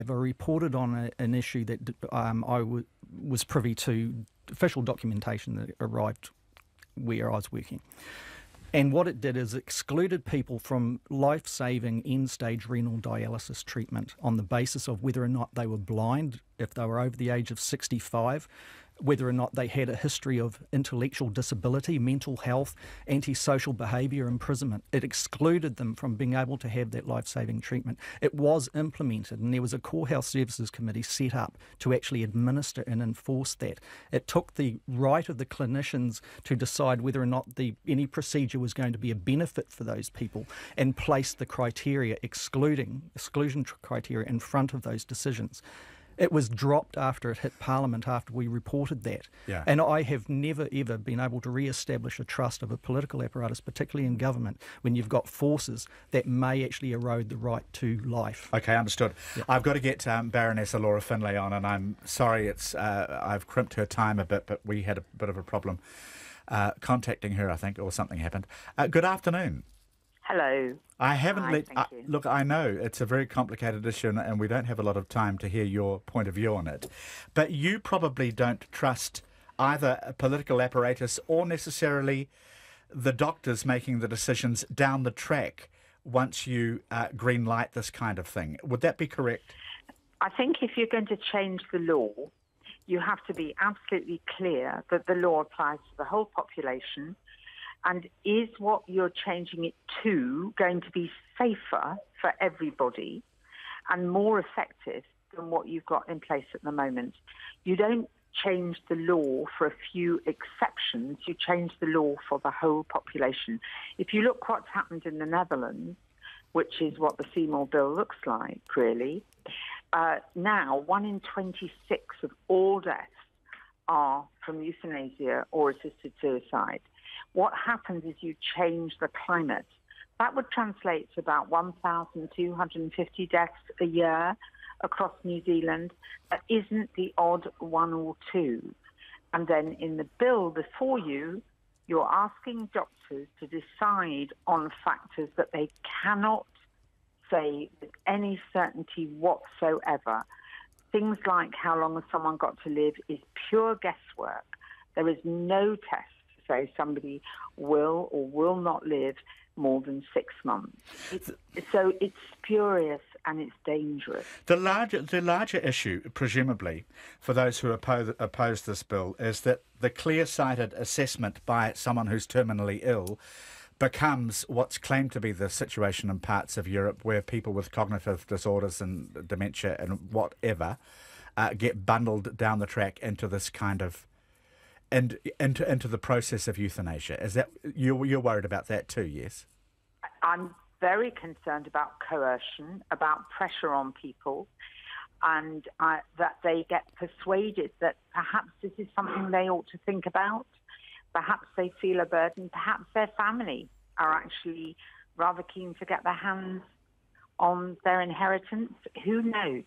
I reported on an issue that was privy to official documentation that arrived where I was working. And what it did is excluded people from life-saving end-stage renal dialysis treatment on the basis of whether or not they were blind, if they were over the age of 65, whether or not they had a history of intellectual disability, mental health, antisocial behaviour, imprisonment. It excluded them from being able to have that life-saving treatment. It was implemented, and there was a Core Health Services Committee set up to actually administer and enforce that. It took the right of the clinicians to decide whether or not any procedure was going to be a benefit for those people, and placed the criteria, exclusion criteria, in front of those decisions. It was dropped after it hit Parliament, after we reported that. Yeah. And I have never, ever been able to re-establish a trust of a political apparatus, particularly in government, when you've got forces that may actually erode the right to life. Okay, understood. Yeah. I've got to get Baroness Laura Finlay on, and I'm sorry I've crimped her time a bit, but we had a bit of a problem contacting her, I think, or something happened. Good afternoon. Hello. I haven't Hi, thank you. Look, I know it's a very complicated issue and we don't have a lot of time to hear your point of view on it, but you probably don't trust either a political apparatus or necessarily the doctors making the decisions down the track once you green light this kind of thing. Would that be correct? I think if you're going to change the law, you have to be absolutely clear that the law applies to the whole population. And is what you're changing it to going to be safer for everybody and more effective than what you've got in place at the moment? You don't change the law for a few exceptions. You change the law for the whole population. If you look what's happened in the Netherlands, which is what the Seymour Bill looks like, really, now 1 in 26 of all deaths are from euthanasia or assisted suicide. What happens is you change the climate. That would translate to about 1,250 deaths a year across New Zealand. That isn't the odd one or two. And then in the bill before you, you're asking doctors to decide on factors that they cannot say with any certainty whatsoever. Things like how long has someone got to live is pure guesswork. There is no test to say somebody will or will not live more than 6 months. So it's spurious and it's dangerous. The larger issue, presumably, for those who oppose this bill is that the clear-sighted assessment by someone who's terminally ill becomes what's claimed to be the situation in parts of Europe where people with cognitive disorders and dementia and whatever get bundled down the track into this kind of into the process of euthanasia. Is that you're worried about that too? Yes. I'm very concerned about coercion, about pressure on people, and that they get persuaded that perhaps this is something they ought to think about. Perhaps they feel a burden. Perhaps their family are actually rather keen to get their hands on their inheritance. Who knows?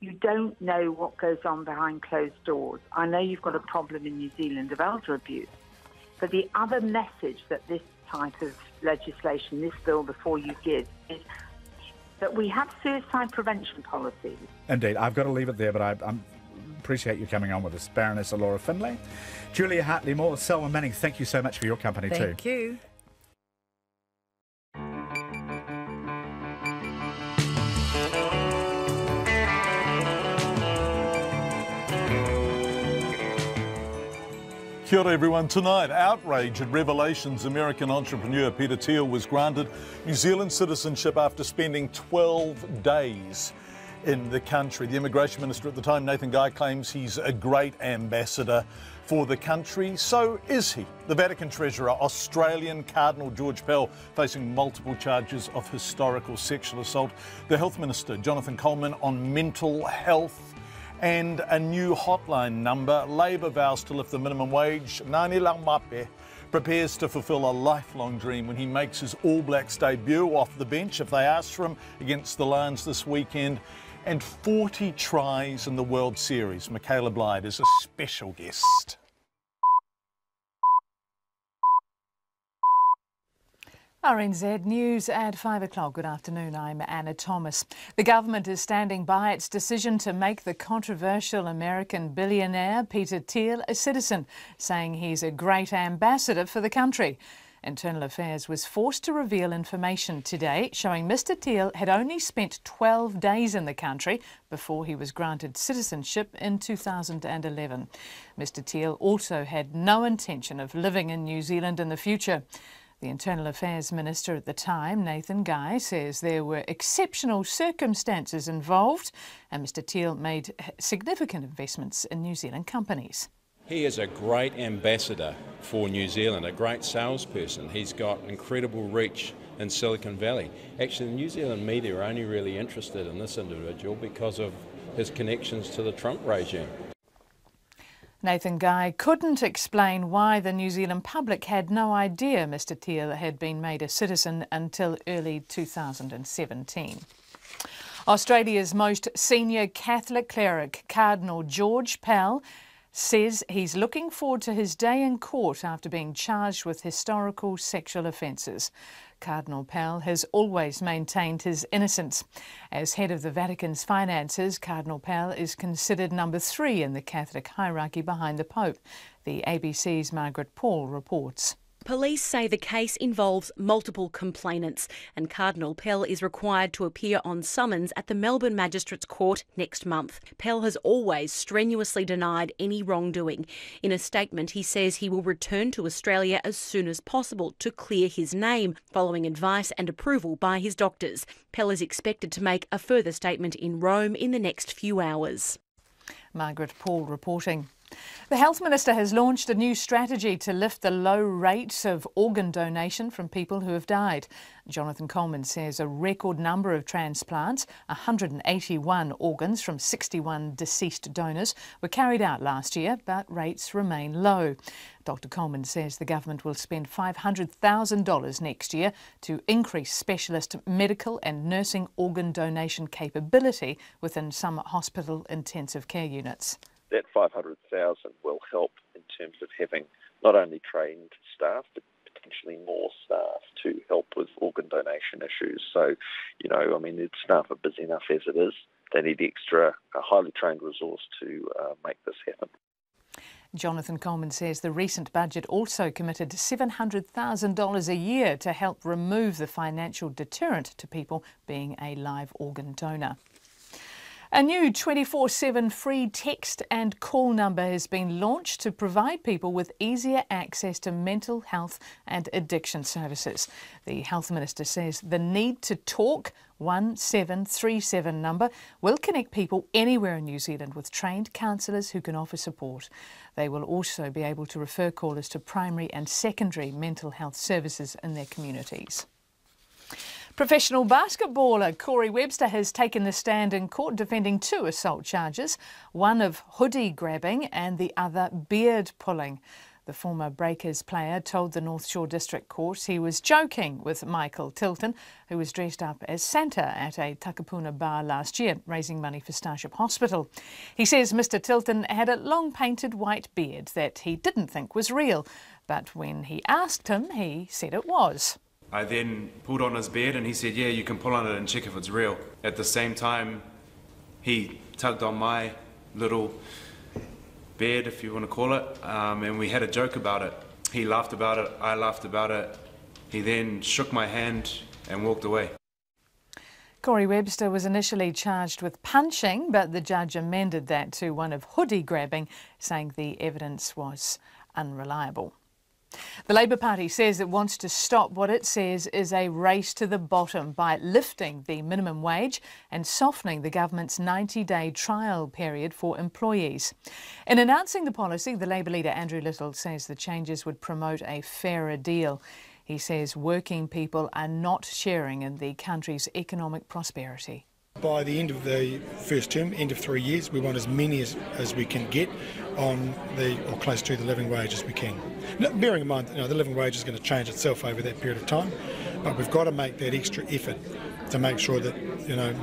You don't know what goes on behind closed doors. I know you've got a problem in New Zealand of elder abuse, but the other message that this type of legislation, this bill before you give, is that we have suicide prevention policies. Indeed. I've got to leave it there, but I appreciate you coming on with us. Baroness Laura Finlay, Julia Hartley-Moore, Selwyn Manning, thank you so much for your company too. Thank you. Kia ora everyone. Tonight, outrage at revelations American entrepreneur Peter Thiel was granted New Zealand citizenship after spending 12 days in the country. The immigration minister at the time, Nathan Guy, claims he's a great ambassador for the country. So is he? The Vatican treasurer, Australian Cardinal George Pell, facing multiple charges of historical sexual assault. The health minister, Jonathan Coleman, on mental health. And a new hotline number. Labor vows to lift the minimum wage. Ngāni Laumape prepares to fulfil a lifelong dream when he makes his All Blacks debut off the bench, if they ask for him, against the Lions this weekend. And 40 tries in the World Series. Michaela Blyde is a special guest. RNZ News at 5 o'clock. Good afternoon, I'm Anna Thomas. The government is standing by its decision to make the controversial American billionaire Peter Thiel a citizen, saying he's a great ambassador for the country. Internal Affairs was forced to reveal information today showing Mr Thiel had only spent 12 days in the country before he was granted citizenship in 2011. Mr Thiel also had no intention of living in New Zealand in the future. The Internal Affairs Minister at the time, Nathan Guy, says there were exceptional circumstances involved and Mr Thiel made significant investments in New Zealand companies. He is a great ambassador for New Zealand, a great salesperson. He's got incredible reach in Silicon Valley. Actually, the New Zealand media are only really interested in this individual because of his connections to the Trump regime. Nathan Guy couldn't explain why the New Zealand public had no idea Mr Thiel had been made a citizen until early 2017. Australia's most senior Catholic cleric, Cardinal George Pell, says he's looking forward to his day in court after being charged with historical sexual offences. Cardinal Pell has always maintained his innocence. As head of the Vatican's finances, Cardinal Pell is considered number 3 in the Catholic hierarchy behind the Pope. The ABC's Margaret Paul reports. Police say the case involves multiple complainants and Cardinal Pell is required to appear on summons at the Melbourne Magistrates Court next month. Pell has always strenuously denied any wrongdoing. In a statement, he says he will return to Australia as soon as possible to clear his name, following advice and approval by his doctors. Pell is expected to make a further statement in Rome in the next few hours. Margaret Paul reporting. The Health Minister has launched a new strategy to lift the low rates of organ donation from people who have died. Jonathan Coleman says a record number of transplants, 181 organs from 61 deceased donors, were carried out last year, but rates remain low. Dr Coleman says the government will spend $500,000 next year to increase specialist medical and nursing organ donation capability within some hospital intensive care units. That 500,000 will help in terms of having not only trained staff, but potentially more staff to help with organ donation issues. So, the staff are busy enough as it is. They need a highly trained resource to make this happen. Jonathan Coleman says the recent budget also committed $700,000 a year to help remove the financial deterrent to people being a live organ donor. A new 24/7 free text and call number has been launched to provide people with easier access to mental health and addiction services. The Health Minister says the Need to Talk 1737 number will connect people anywhere in New Zealand with trained counsellors who can offer support. They will also be able to refer callers to primary and secondary mental health services in their communities. Professional basketballer Corey Webster has taken the stand in court defending 2 assault charges, one of hoodie grabbing and the other beard pulling. The former Breakers player told the North Shore District Court he was joking with Michael Tilton, who was dressed up as Santa at a Takapuna bar last year, raising money for Starship Hospital. He says Mr Tilton had a long painted white beard that he didn't think was real, but when he asked him, he said it was. I then pulled on his beard and he said, yeah, you can pull on it and check if it's real. At the same time, he tugged on my little beard, if you want to call it, and we had a joke about it. He laughed about it, I laughed about it. He then shook my hand and walked away. Corey Webster was initially charged with punching, but the judge amended that to one of hoodie grabbing, saying the evidence was unreliable. The Labour Party says it wants to stop what it says is a race to the bottom by lifting the minimum wage and softening the government's 90-day trial period for employees. In announcing the policy, the Labour leader Andrew Little says the changes would promote a fairer deal. He says working people are not sharing in the country's economic prosperity. By the end of the first term, end of 3 years, we want as many as we can get on or close to the living wage as we can. Now, bearing in mind, the living wage is going to change itself over that period of time, but we've got to make that extra effort to make sure that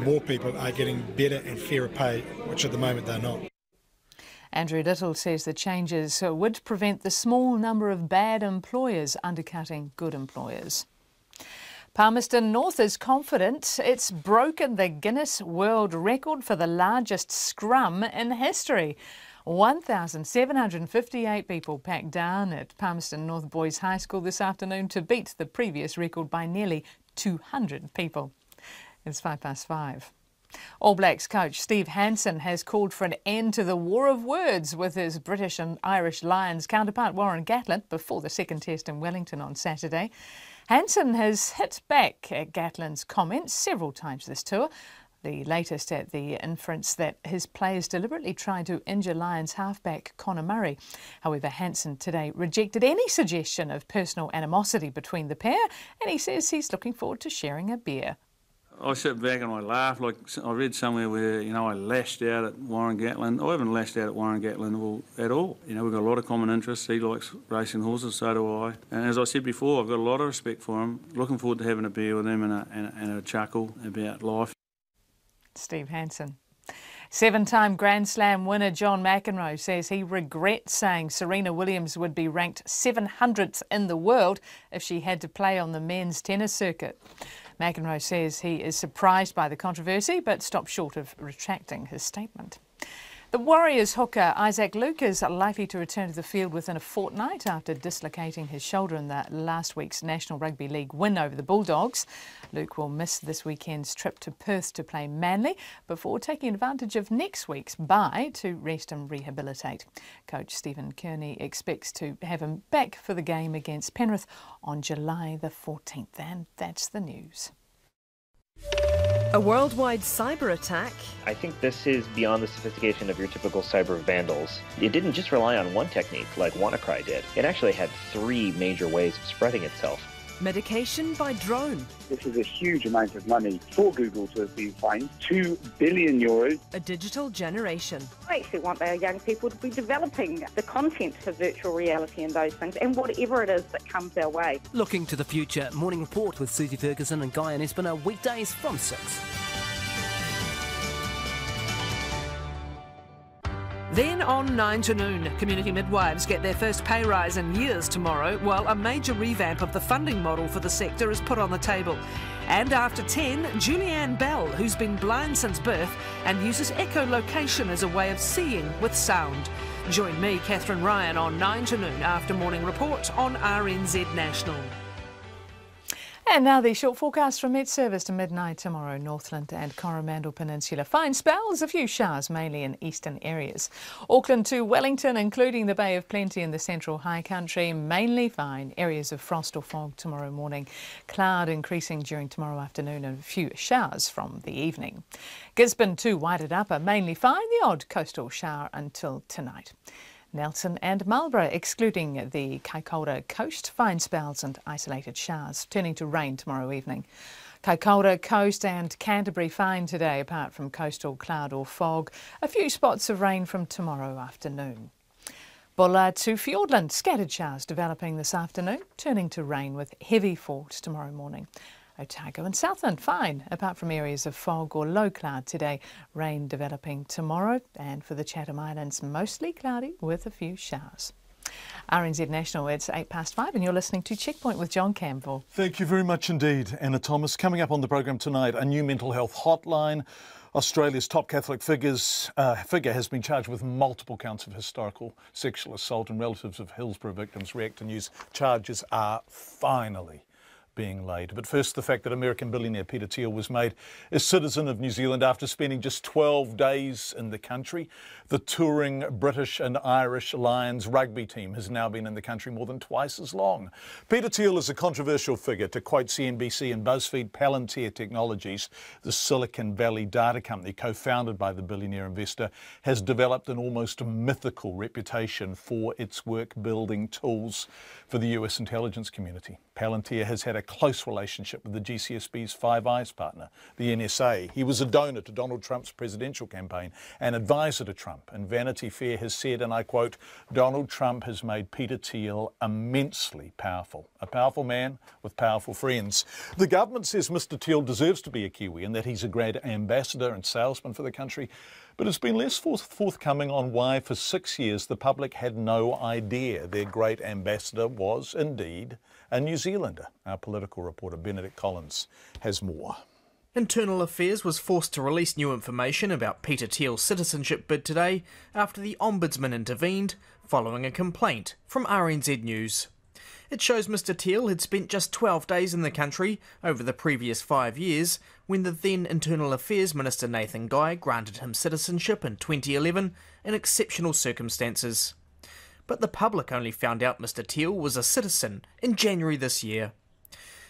more people are getting better and fairer pay, which at the moment they're not. Andrew Little says the changes would prevent the small number of bad employers undercutting good employers. Palmerston North is confident it's broken the Guinness World Record for the largest scrum in history. 1,758 people packed down at Palmerston North Boys High School this afternoon to beat the previous record by nearly 200 people. It's 5:05. All Blacks coach Steve Hansen has called for an end to the war of words with his British and Irish Lions counterpart Warren Gatland before the second test in Wellington on Saturday. Hansen has hit back at Gatland's comments several times this tour, the latest at the inference that his players deliberately tried to injure Lions halfback Conor Murray. However, Hansen today rejected any suggestion of personal animosity between the pair, and he says he's looking forward to sharing a beer. I sit back and I laugh. Like I read somewhere where, I lashed out at Warren Gatland. I haven't lashed out at Warren Gatland at all. We've got a lot of common interests. He likes racing horses, so do I. And as I said before, I've got a lot of respect for him. Looking forward to having a beer with him and a chuckle about life. Steve Hansen. Seven-time Grand Slam winner John McEnroe says he regrets saying Serena Williams would be ranked 700th in the world if she had to play on the men's tennis circuit. McEnroe says he is surprised by the controversy but stopped short of retracting his statement. The Warriors hooker Isaac Luke is likely to return to the field within a fortnight after dislocating his shoulder in the last week's National Rugby League win over the Bulldogs. Luke will miss this weekend's trip to Perth to play Manly before taking advantage of next week's bye to rest and rehabilitate. Coach Stephen Kearney expects to have him back for the game against Penrith on July the 14th. And that's the news. A worldwide cyber attack. I think this is beyond the sophistication of your typical cyber vandals. It didn't just rely on one technique like WannaCry did. It actually had three major ways of spreading itself. Medication by drone. This is a huge amount of money for Google to have been fined. €2 billion. A digital generation. I actually want our young people to be developing the content for virtual reality and those things, and whatever it is that comes our way. Looking to the future. Morning Report with Susie Ferguson and Guy and Espiner, weekdays from 6. Then on 9 to noon, community midwives get their first pay rise in years tomorrow, while a major revamp of the funding model for the sector is put on the table. And after 10, Julianne Bell, who's been blind since birth and uses echolocation as a way of seeing with sound. Join me, Catherine Ryan, on 9 to noon after Morning Report on RNZ National. And now the short forecast from Met Service to midnight tomorrow. Northland and Coromandel Peninsula. Fine spells, a few showers, mainly in eastern areas. Auckland to Wellington, including the Bay of Plenty in the central high country, mainly fine. Areas of frost or fog tomorrow morning. Cloud increasing during tomorrow afternoon and a few showers from the evening. Gisborne to Wairarapa, mainly fine. The odd coastal shower until tonight. Nelson and Marlborough, excluding the Kaikoura coast, fine spells and isolated showers, turning to rain tomorrow evening. Kaikoura coast and Canterbury fine today, apart from coastal cloud or fog. A few spots of rain from tomorrow afternoon. Bulla to Fiordland, scattered showers developing this afternoon, turning to rain with heavy falls tomorrow morning. Otago and Southland fine, apart from areas of fog or low cloud today. Rain developing tomorrow, and for the Chatham Islands, mostly cloudy with a few showers. RNZ National, it's 5:08 and you're listening to Checkpoint with John Campbell. Thank you very much indeed, Anna Thomas. Coming up on the program tonight, a new mental health hotline. Australia's top Catholic figure has been charged with multiple counts of historical sexual assault, and relatives of Hillsboro victims react to news. Charges are finally being laid. But first, the fact that American billionaire Peter Thiel was made a citizen of New Zealand after spending just 12 days in the country. The touring British and Irish Lions rugby team has now been in the country more than twice as long. Peter Thiel is a controversial figure. To quote CNBC and BuzzFeed, Palantir Technologies, the Silicon Valley data company co-founded by the billionaire investor, has developed an almost mythical reputation for its work-building tools for the US intelligence community. Palantir has had a close relationship with the GCSB's Five Eyes partner, the NSA. He was a donor to Donald Trump's presidential campaign, an advisor to Trump. And Vanity Fair has said, and I quote, "Donald Trump has made Peter Thiel immensely powerful. A powerful man with powerful friends." The government says Mr. Thiel deserves to be a Kiwi and that he's a great ambassador and salesman for the country. but has been less forthcoming on why for 6 years the public had no idea their great ambassador was indeed a New Zealander. Our political reporter Benedict Collins has more. Internal Affairs was forced to release new information about Peter Thiel's citizenship bid today after the Ombudsman intervened following a complaint from RNZ News. It shows Mr Thiel had spent just 12 days in the country over the previous 5 years when the then Internal Affairs Minister Nathan Guy granted him citizenship in 2011 in exceptional circumstances. But the public only found out Mr Thiel was a citizen in January this year.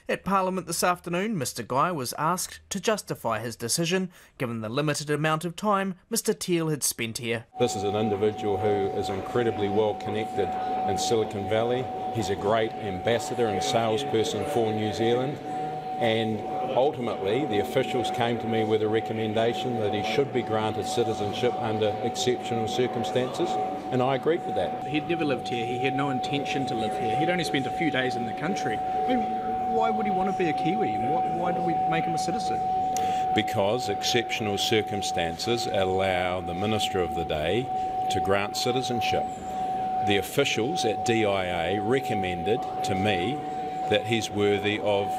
At Parliament this afternoon, Mr Guy was asked to justify his decision, given the limited amount of time Mr Thiel had spent here. This is an individual who is incredibly well connected in Silicon Valley. He's a great ambassador and salesperson for New Zealand, and ultimately the officials came to me with a recommendation that he should be granted citizenship under exceptional circumstances, and I agreed with that. He'd never lived here, he had no intention to live here, he'd only spent a few days in the country. I mean, why would he want to be a Kiwi? Why did we make him a citizen? Because exceptional circumstances allow the Minister of the day to grant citizenship. The officials at DIA recommended to me that he's worthy of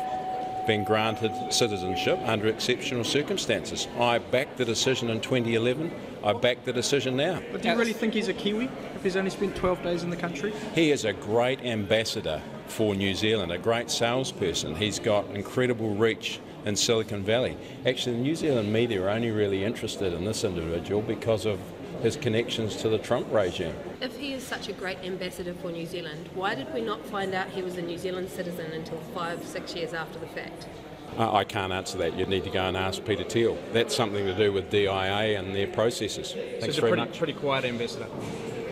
being granted citizenship under exceptional circumstances. I backed the decision in 2011, I back the decision now. But do you really think he's a Kiwi if he's only spent 12 days in the country? He is a great ambassador for New Zealand, a great salesperson. He's got incredible reach in Silicon Valley. Actually, the New Zealand media are only really interested in this individual because of his connections to the Trump regime. If he is such a great ambassador for New Zealand, why did we not find out he was a New Zealand citizen until 5-6 years after the fact? I can't answer that. You'd need to go and ask Peter Thiel. That's something to do with DIA and their processes. Thanks so very he's much. Pretty quiet ambassador.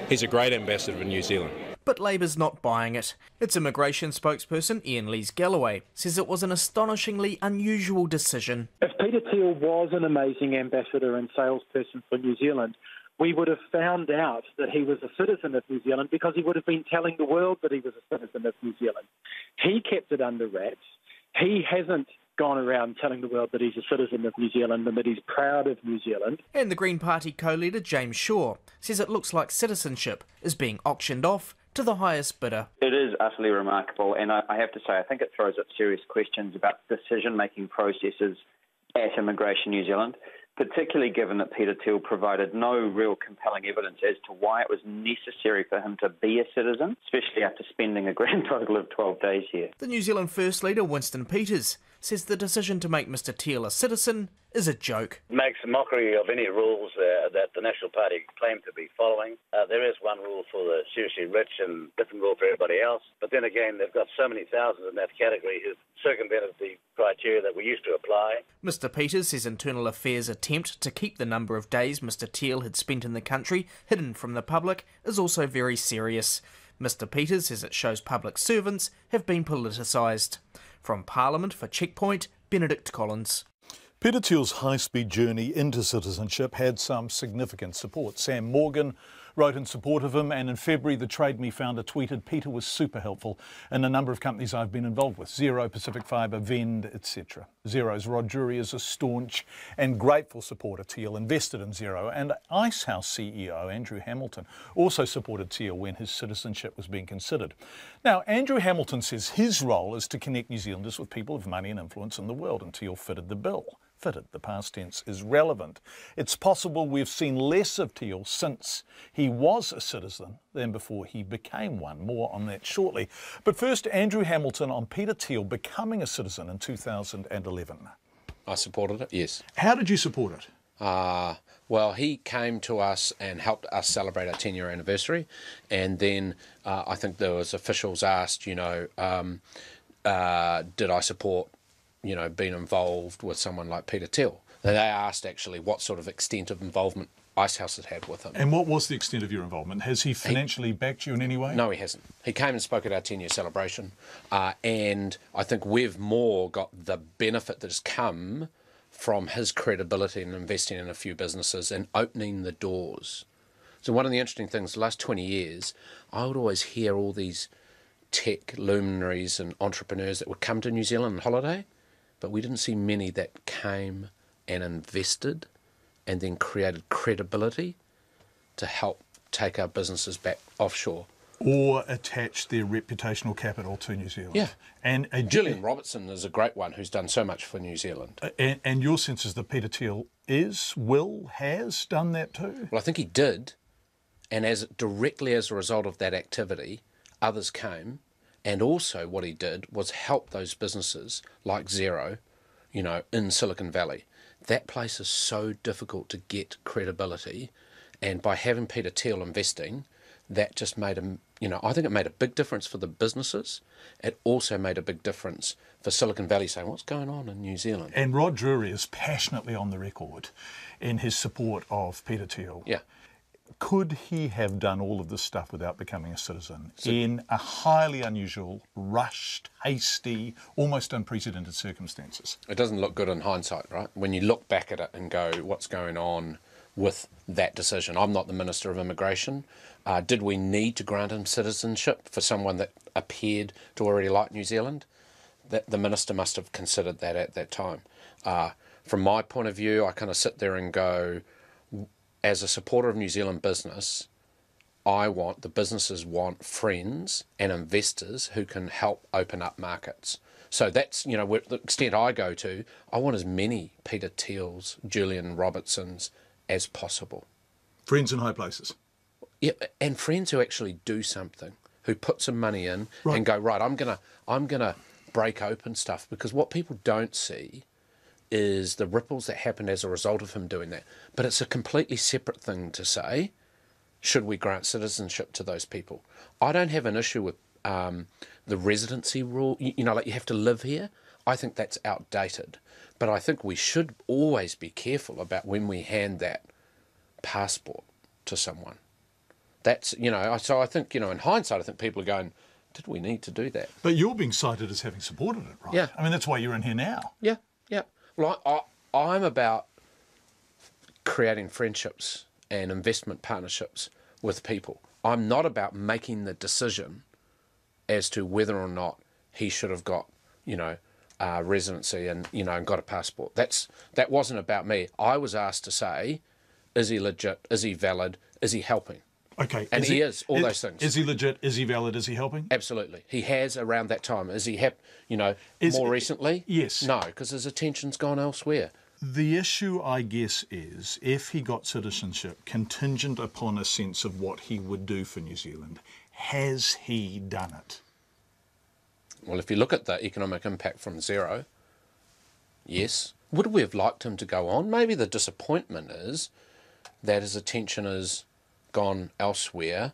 He's a great ambassador for New Zealand. But Labour's not buying it. Its immigration spokesperson, Ian Lees-Galloway, says it was an astonishingly unusual decision. If Peter Thiel was an amazing ambassador and salesperson for New Zealand, we would have found out that he was a citizen of New Zealand because he would have been telling the world that he was a citizen of New Zealand. He kept it under wraps. He hasn't gone around telling the world that he's a citizen of New Zealand and that he's proud of New Zealand. And the Green Party co-leader, James Shaw, says it looks like citizenship is being auctioned off to the highest bidder. It is utterly remarkable, and I have to say I think it throws up serious questions about decision-making processes at Immigration New Zealand, particularly given that Peter Thiel provided no real compelling evidence as to why it was necessary for him to be a citizen, especially after spending a grand total of 12 days here. The New Zealand First Leader, Winston Peters, says the decision to make Mr Thiel a citizen is a joke. It makes a mockery of any rules that the National Party claim to be following. There is one rule for the seriously rich and different rule for everybody else. But then again, they've got so many thousands in that category who've circumvented the criteria that we used to apply. Mr Peters says Internal Affairs' attempt to keep the number of days Mr Thiel had spent in the country hidden from the public is also very serious. Mr Peters says it shows public servants have been politicised. From Parliament for Checkpoint, Benedict Collins. Peter Thiel's high-speed journey into citizenship had some significant support. Sam Morgan wrote in support of him, and in February the Trade Me founder tweeted, "Peter was super helpful in a number of companies I've been involved with, Xero, Pacific Fibre, Vend, etc." Xero's Rod Drury is a staunch and grateful supporter. Thiel invested in Xero, and Icehouse CEO Andrew Hamilton also supported Thiel when his citizenship was being considered. Now, Andrew Hamilton says his role is to connect New Zealanders with people of money and influence in the world, and Thiel fitted the bill. Fitted, the past tense is relevant. It's possible we've seen less of Thiel since he was a citizen than before he became one. More on that shortly. But first, Andrew Hamilton on Peter Thiel becoming a citizen in 2011. I supported it, yes. How did you support it? Well, he came to us and helped us celebrate our 10-year anniversary, and then I think there was officials asked, did I support being involved with someone like Peter Thiel. They asked actually what sort of extent of involvement Icehouse had with him. And what was the extent of your involvement? Has he financially backed you in any way? No, he hasn't. He came and spoke at our 10-year celebration, and I think we've more got the benefit that has come from his credibility in investing in a few businesses and opening the doors. So one of the interesting things, the last 20 years, I would always hear all these tech luminaries and entrepreneurs that would come to New Zealand on holiday, but we didn't see many that came and invested and then created credibility to help take our businesses back offshore. Or attach their reputational capital to New Zealand. Yeah. And Julian Robertson is a great one who's done so much for New Zealand. And your sense is that Peter Thiel has done that too? Well, I think he did. And directly as a result of that activity, others came. And also what he did was help those businesses like Xero, in Silicon Valley. That place is so difficult to get credibility. And by having Peter Thiel investing, that just made him, I think it made a big difference for the businesses. It also made a big difference for Silicon Valley saying, what's going on in New Zealand? And Rod Drury is passionately on the record in his support of Peter Thiel. Yeah. Could he have done all of this stuff without becoming a citizen in a highly unusual, rushed, hasty, almost unprecedented circumstances? It doesn't look good in hindsight, right? When you look back at it and go, what's going on with that decision? I'm not the Minister of Immigration. Did we need to grant him citizenship for someone that appeared to already like New Zealand? The Minister must have considered that at that time. From my point of view, I kind of sit there and go, as a supporter of New Zealand business, the businesses want friends and investors who can help open up markets. So that's, the extent I go to, I want as many Peter Thiels, Julian Robertsons as possible. Friends in high places. Yeah, and friends who actually do something, who put some money in and go, right, I'm gonna break open stuff, because what people don't see is the ripples that happened as a result of him doing that. But it's a completely separate thing to say, should we grant citizenship to those people? I don't have an issue with the residency rule, like you have to live here. I think that's outdated. But I think we should always be careful about when we hand that passport to someone. That's, so I think, in hindsight, I think people are going, did we need to do that? But you're being cited as having supported it, right? Yeah. I mean, that's why you're in here now. Yeah. Well, I'm about creating friendships and investment partnerships with people. I'm not about making the decision as to whether or not he should have got, residency and, and got a passport. That wasn't about me. I was asked to say, is he legit? Is he valid? Is he helping? Okay. And he is, all those things. Is he legit? Is he valid? Is he helping? Absolutely. He has around that time. Is he, more recently? Yes. No, because his attention's gone elsewhere. The issue, I guess, is if he got citizenship contingent upon a sense of what he would do for New Zealand, has he done it? Well, if you look at the economic impact from Xero, yes. Would we have liked him to go on? Maybe the disappointment is that his attention has gone elsewhere.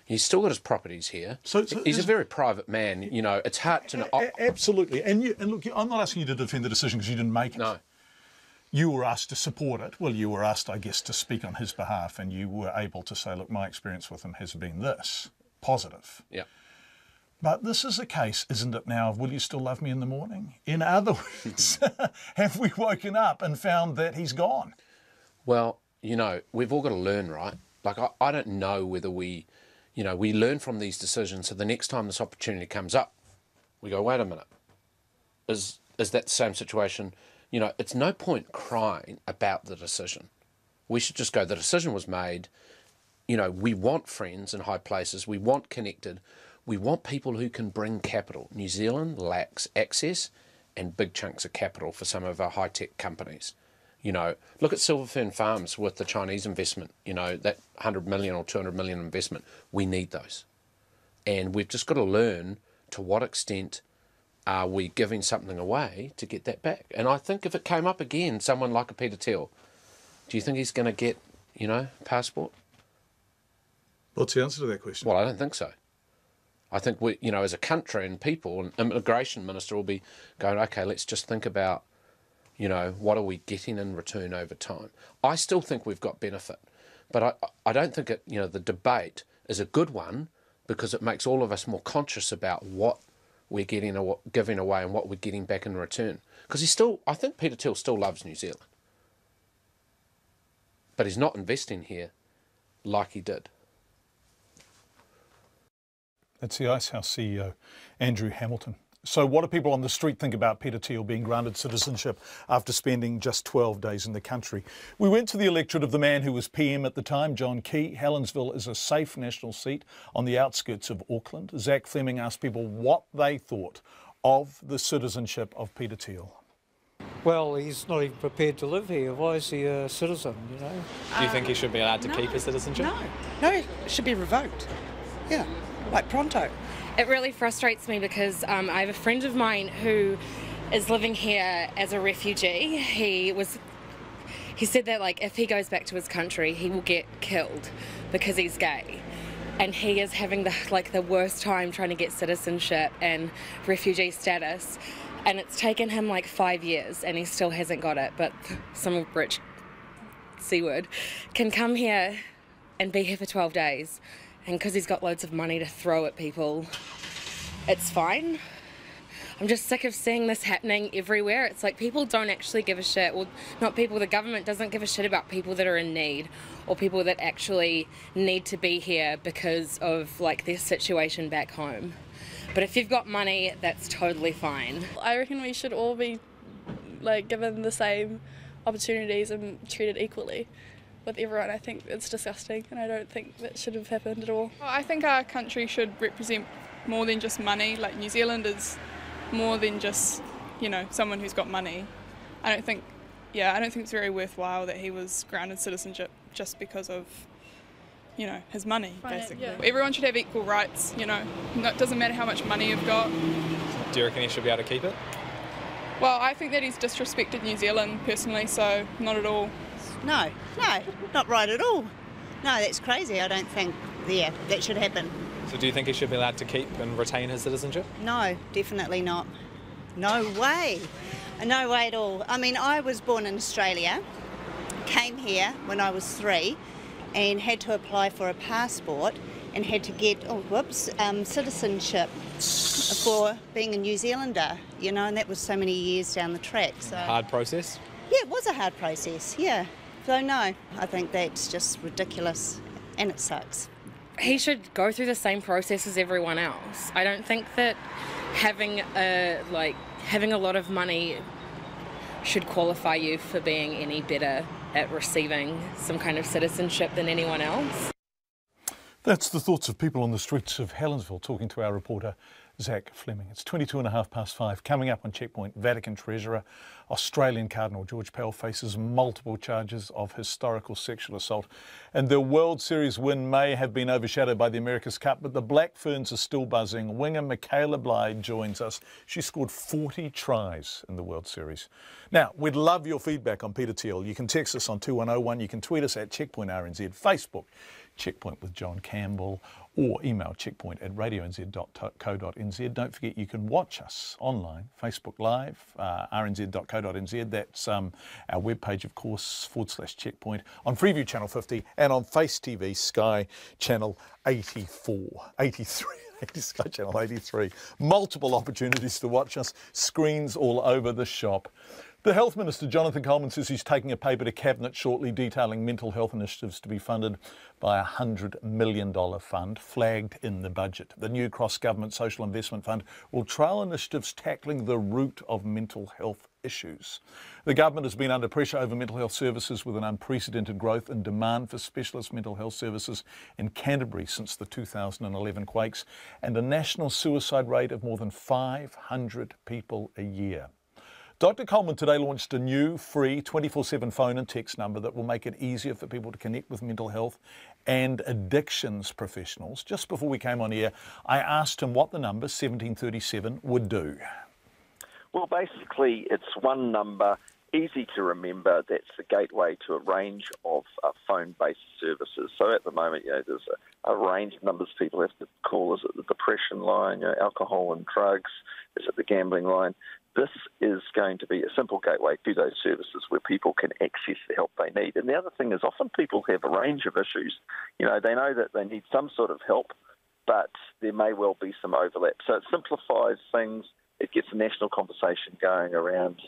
He's still got his properties here. So he's a very private man. It's hard to know. Absolutely. And look, I'm not asking you to defend the decision because you didn't make it. No. You were asked to support it. Well, you were asked, I guess, to speak on his behalf, and you were able to say, look, my experience with him has been this, positive. Yeah. But this is a case, isn't it now, of will you still love me in the morning? In other words, have we woken up and found that he's gone? Well, we've all got to learn, right? Like, I don't know whether we learn from these decisions, so the next time this opportunity comes up, we go, wait a minute, is that the same situation? It's no point crying about the decision. We should just go, the decision was made. We want friends in high places. We want connected. We want people who can bring capital. New Zealand lacks access and big chunks of capital for some of our high-tech companies. Look at Silver Fern Farms with the Chinese investment, that 100 million or 200 million investment. We need those. And we've just got to learn to what extent are we giving something away to get that back. And I think if it came up again, someone like a Peter Thiel, do you think he's going to get, passport? What's the answer to that question? Well, I don't think so. I think we, as a country and people, an immigration minister will be going, okay, let's just think about, what are we getting in return over time? I still think we've got benefit, but I don't think the debate is a good one because it makes all of us more conscious about what we're giving away and what we're getting back in return. Because I think Peter Thiel still loves New Zealand, but he's not investing here like he did. That's the Icehouse CEO, Andrew Hamilton, So what do people on the street think about Peter Thiel being granted citizenship after spending just 12 days in the country? We went to the electorate of the man who was PM at the time, John Key. Helensville is a safe national seat on the outskirts of Auckland. Zach Fleming asked people what they thought of the citizenship of Peter Thiel. Well, he's not even prepared to live here. Why is he a citizen, you know? Do you think he should be allowed to keep his citizenship? No, it should be revoked. Yeah, like pronto. It really frustrates me because I have a friend of mine who is living here as a refugee. He said that like if he goes back to his country, he will get killed because he's gay. And he is having the worst time trying to get citizenship and refugee status. And it's taken him like 5 years and he still hasn't got it. But some rich C-word can come here and be here for 12 days. And because he's got loads of money to throw at people, it's fine. I'm just sick of seeing this happening everywhere. It's like people don't actually give a shit. Well, not people, the government doesn't give a shit about people that are in need or people that actually need to be here because of like their situation back home. But if you've got money, that's totally fine. I reckon we should all be like given the same opportunities and treated equally with everyone. I think it's disgusting and I don't think that should have happened at all. I think our country should represent more than just money. Like New Zealand is more than just, you know, someone who's got money. I don't think it's very worthwhile that he was granted citizenship just because of, you know, his money, basically. Yeah. Everyone should have equal rights, you know. It doesn't matter how much money you've got. Do you reckon he should be able to keep it? Well, I think that he's disrespected New Zealand personally, so not at all. No, not right at all. No, that's crazy. I don't think, that should happen. So do you think he should be allowed to keep and retain his citizenship? No, definitely not. No way. No way at all. I mean, I was born in Australia, came here when I was 3 and had to apply for a passport and had to get, citizenship for being a New Zealander, you know, and that was so many years down the track. So hard process? Yeah, it was a hard process, yeah. So no, I think that's just ridiculous and it sucks. He should go through the same process as everyone else. I don't think that having a lot of money should qualify you for being any better at receiving some kind of citizenship than anyone else. That's the thoughts of people on the streets of Helensville talking to our reporter Zach Fleming. It's 5:22. Coming up on Checkpoint, Vatican Treasurer, Australian Cardinal George Pell faces multiple charges of historical sexual assault. And the World Series win may have been overshadowed by the America's Cup, but the Black Ferns are still buzzing. Winger Michaela Blyde joins us. She scored 40 tries in the World Series. Now, we'd love your feedback on Peter Thiel. You can text us on 2101. You can tweet us at Checkpoint RNZ, Facebook, Checkpoint with John Campbell, or email checkpoint@radionz.co.nz. Don't forget you can watch us online, Facebook Live, rnz.co.nz. That's our webpage, of course, /checkpoint, on Freeview Channel 50 and on Face TV Sky Channel 83. Sky Channel 83. Multiple opportunities to watch us, screens all over the shop. The Health Minister, Jonathan Coleman, says he's taking a paper to Cabinet shortly detailing mental health initiatives to be funded by a $100 million fund flagged in the budget. The new cross-government social investment fund will trial initiatives tackling the root of mental health issues. The government has been under pressure over mental health services with an unprecedented growth in demand for specialist mental health services in Canterbury since the 2011 quakes and a national suicide rate of more than 500 people a year. Dr. Coleman today launched a new free 24/7 phone and text number that will make it easier for people to connect with mental health and addictions professionals. Just before we came on air, I asked him what the number 1737 would do. Well, basically, it's one number, easy to remember, that's the gateway to a range of phone-based services. So at the moment, there's a range of numbers people have to call. Is it the depression line, alcohol and drugs? Is it the gambling line? This is going to be a simple gateway to those services where people can access the help they need. And the other thing is often people have a range of issues. They know that they need some sort of help, but there may well be some overlap. So it simplifies things. it gets a national conversation going around,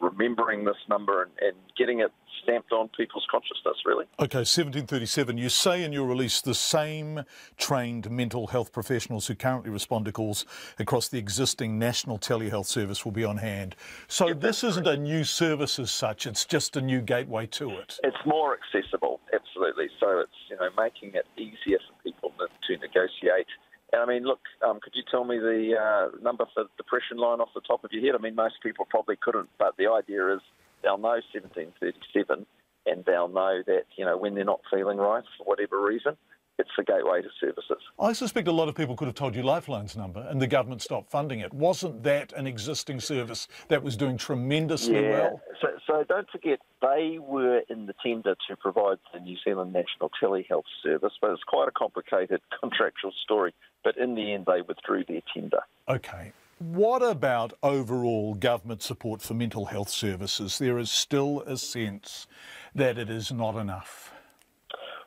remembering this number and getting it stamped on people's consciousness, really. OK, 1737, you say in your release the same trained mental health professionals who currently respond to calls across the existing National Telehealth Service will be on hand. So this isn't a new service as such, it's just a new gateway to it. It's more accessible, absolutely. So it's, making it easier for people to negotiate. And I mean, look, could you tell me the number for the depression line off the top of your head? I mean, most people probably couldn't, but the idea is they'll know 1737 and they'll know that, when they're not feeling right for whatever reason, it's the gateway to services. I suspect a lot of people could have told you Lifeline's number and the government stopped funding it. Wasn't that an existing service that was doing tremendously well? So don't forget, they were in the tender to provide the New Zealand National Telehealth Service, but it's quite a complicated contractual story. But in the end, they withdrew their tender. OK. What about overall government support for mental health services? There is still a sense that it is not enough.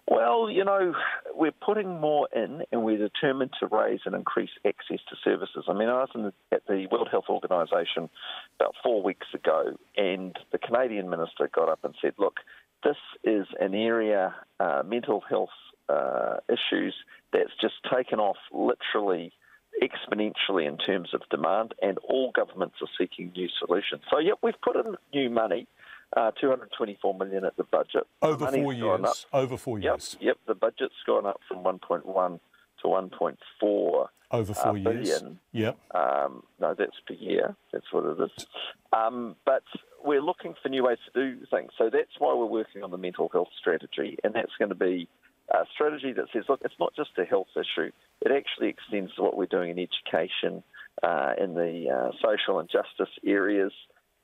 Well, we're putting more in and we're determined to raise and increase access to services. I mean, I was at the World Health Organisation about 4 weeks ago and the Canadian minister got up and said, look, this is an area, mental health issues, that's just taken off literally exponentially in terms of demand, and all governments are seeking new solutions. So, yep, we've put in new money. 224 million at the budget. Over 4 years. Over 4 years. Yep, the budget's gone up from 1.1 to 1.4 over 4 years. Billion. Yep. No, that's per year. That's what it is. But we're looking for new ways to do things. So that's why we're working on the mental health strategy, and that's going to be a strategy that says, look, it's not just a health issue. It actually extends to what we're doing in education, in the social and justice areas.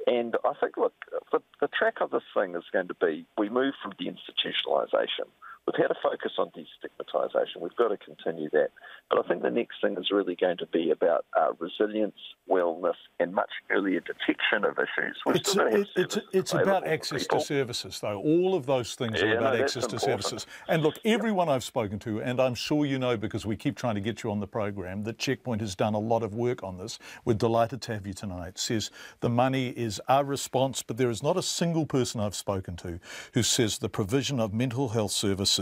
And I think, look, the track of this thing is going to be, we move from deinstitutionalisation. We've had a focus on destigmatisation. We've got to continue that. But I think the next thing is really going to be about resilience, wellness, and much earlier detection of issues. It's about access to services, though. All of those things are about access to services. And look, everyone I've spoken to, and I'm sure you know because we keep trying to get you on the program, that Checkpoint has done a lot of work on this. We're delighted to have you tonight. Says the money is our response, but there is not a single person I've spoken to who says the provision of mental health services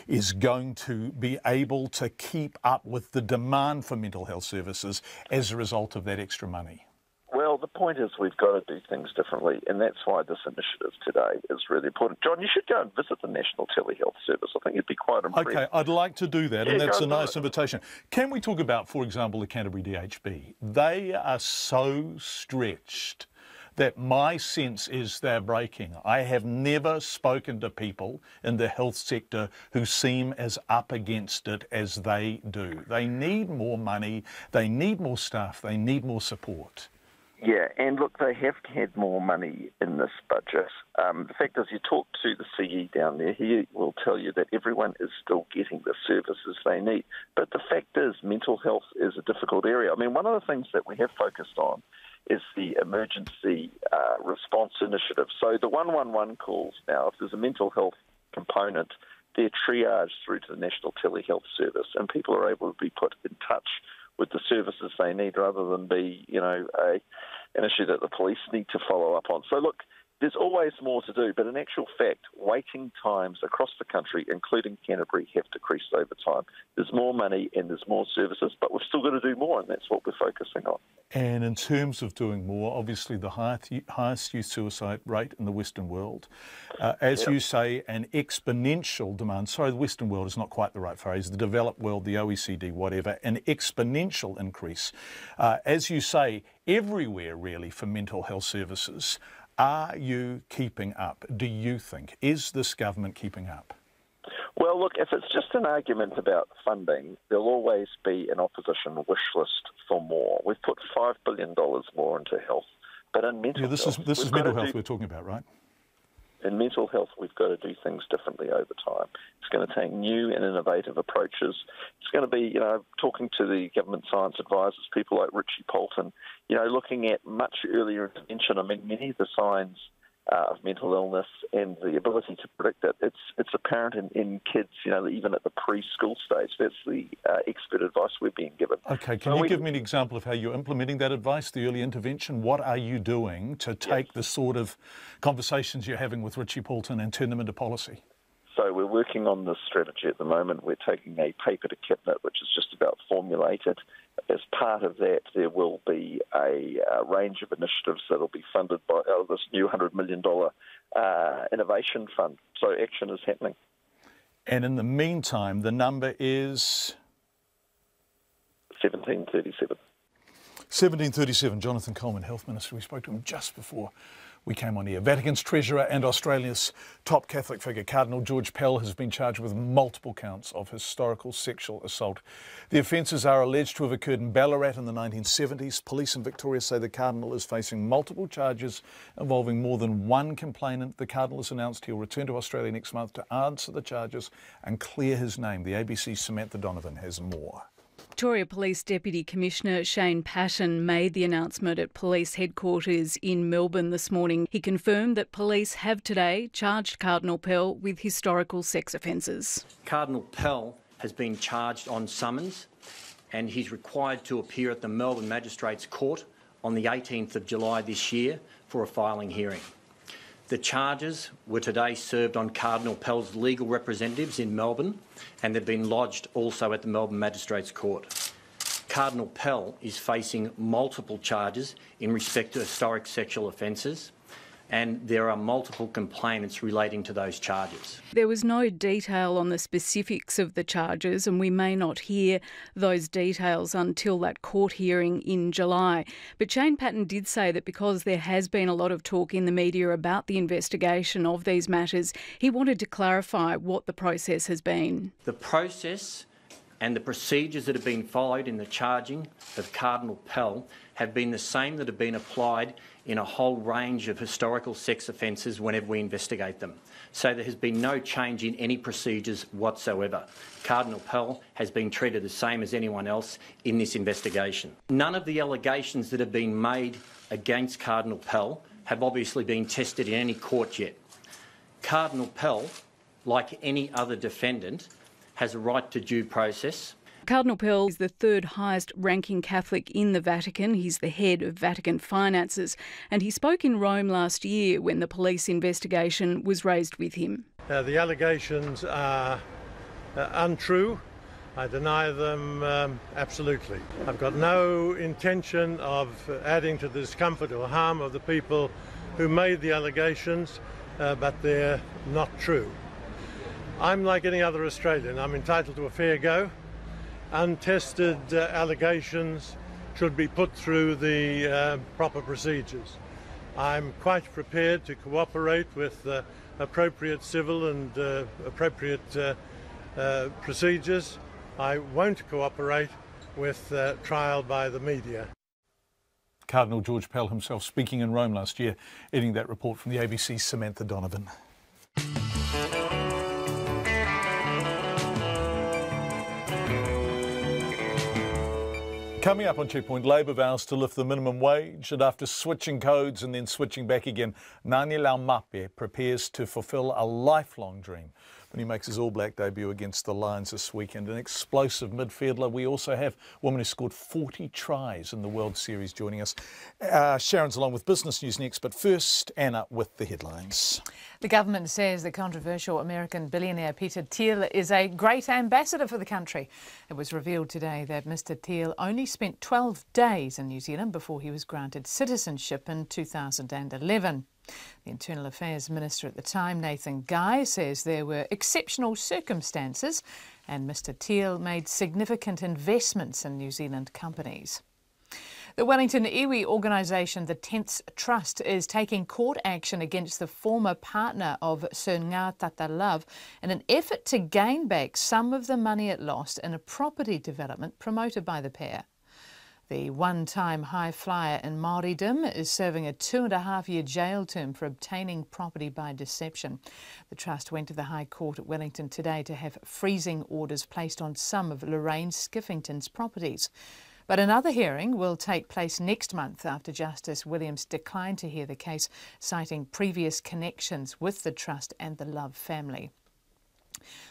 is going to be able to keep up with the demand for mental health services as a result of that extra money. Well, the point is we've got to do things differently, and that's why this initiative today is really important. John, you should go and visit the National Telehealth Service. I think you'd be quite impressed. OK, I'd like to do that, and that's a nice invitation. Can we talk about, for example, the Canterbury DHB? They are so stretched that my sense is they're breaking. I have never spoken to people in the health sector who seem as up against it as they do. They need more money, they need more staff, they need more support. Yeah, and look, they have had more money in this budget. The fact is, you talk to the CE down there, he will tell you that everyone is still getting the services they need. But the fact is, mental health is a difficult area. I mean, one of the things that we have focused on is the emergency response initiative. So the 111 calls now, if there's a mental health component, they're triaged through to the National Telehealth Service, and people are able to be put in touch with the services they need rather than be, an issue that the police need to follow up on. So look, there's always more to do, but in actual fact, waiting times across the country, including Canterbury, have decreased over time. There's more money and there's more services, but we've still got to do more, and that's what we're focusing on. And in terms of doing more, obviously the highest youth suicide rate in the Western world. As you say, an exponential demand. Sorry, the Western world is not quite the right phrase. The developed world, the OECD, whatever, an exponential increase. As you say, everywhere really for mental health services. Are you keeping up, do you think? Is this government keeping up? Well, look, if it's just an argument about funding, there'll always be an opposition wish list for more. We've put $5 billion more into health, but in mental health... This is mental health we're talking about, right? In mental health, we've got to do things differently over time. It's going to take new and innovative approaches. It's going to be, talking to the government science advisors, people like Richie Poulton, looking at much earlier intervention. I mean, many of the signs of mental illness and the ability to predict it. It's apparent in kids, even at the preschool stage. That's the expert advice we're being given. Okay, can you give me an example of how you're implementing that advice, the early intervention? What are you doing to take the sort of conversations you're having with Richie Poulton and turn them into policy? So we're working on this strategy at the moment. We're taking a paper to Cabinet, which is just about formulated. As part of that, there will be a range of initiatives that will be funded by out of this new $100 million innovation fund. So action is happening. And in the meantime, the number is 1737. 1737. Jonathan Coleman, Health Minister. We spoke to him just before we came on here. Vatican's treasurer and Australia's top Catholic figure, Cardinal George Pell, has been charged with multiple counts of historical sexual assault. The offences are alleged to have occurred in Ballarat in the 1970s. Police in Victoria say the Cardinal is facing multiple charges involving more than one complainant. The Cardinal has announced he'll return to Australia next month to answer the charges and clear his name. The ABC's Samantha Donovan has more. Victoria Police Deputy Commissioner Shane Patton made the announcement at police headquarters in Melbourne this morning. He confirmed that police have today charged Cardinal Pell with historical sex offences. Cardinal Pell has been charged on summons and he's required to appear at the Melbourne Magistrates Court on the 18th of July this year for a filing hearing. The charges were today served on Cardinal Pell's legal representatives in Melbourne and they've been lodged also at the Melbourne Magistrates Court. Cardinal Pell is facing multiple charges in respect to historic sexual offences and there are multiple complainants relating to those charges. There was no detail on the specifics of the charges and we may not hear those details until that court hearing in July. But Shane Patton did say that because there has been a lot of talk in the media about the investigation of these matters, he wanted to clarify what the process has been. The process and the procedures that have been followed in the charging of Cardinal Pell have been the same that have been applied in a whole range of historical sex offences whenever we investigate them. So there has been no change in any procedures whatsoever. Cardinal Pell has been treated the same as anyone else in this investigation. None of the allegations that have been made against Cardinal Pell have obviously been tested in any court yet. Cardinal Pell, like any other defendant, has a right to due process. Cardinal Pell is the third highest ranking Catholic in the Vatican. He's the head of Vatican finances and he spoke in Rome last year when the police investigation was raised with him. The allegations are untrue. I deny them absolutely. I've got no intention of adding to the discomfort or harm of the people who made the allegations, but they're not true. I'm like any other Australian. I'm entitled to a fair go. Untested allegations should be put through the proper procedures. I'm quite prepared to cooperate with appropriate civil and appropriate procedures. I won't cooperate with trial by the media. Cardinal George Pell himself speaking in Rome last year, editing that report from the ABC's Samantha Donovan. Coming up on Checkpoint, Labor vows to lift the minimum wage, and after switching codes and then switching back again, Ngāni Laumape prepares to fulfil a lifelong dream when he makes his all-black debut against the Lions this weekend. An explosive midfielder. We also have a woman who scored 40 tries in the World Series joining us. Sharon's along with business news next, but first, Anna with the headlines. The government says the controversial American billionaire Peter Thiel is a great ambassador for the country. It was revealed today that Mr Thiel only spent 12 days in New Zealand before he was granted citizenship in 2011. The Internal Affairs Minister at the time, Nathan Guy, says there were exceptional circumstances and Mr Thiel made significant investments in New Zealand companies. The Wellington iwi organisation, the Tenths Trust, is taking court action against the former partner of Sir Ngā Tata Love in an effort to gain back some of the money it lost in a property development promoted by the pair. The one-time high flyer in Māoridom is serving a 2.5-year jail term for obtaining property by deception. The Trust went to the High Court at Wellington today to have freezing orders placed on some of Lorraine Skiffington's properties. But another hearing will take place next month after Justice Williams declined to hear the case, citing previous connections with the Trust and the Love family.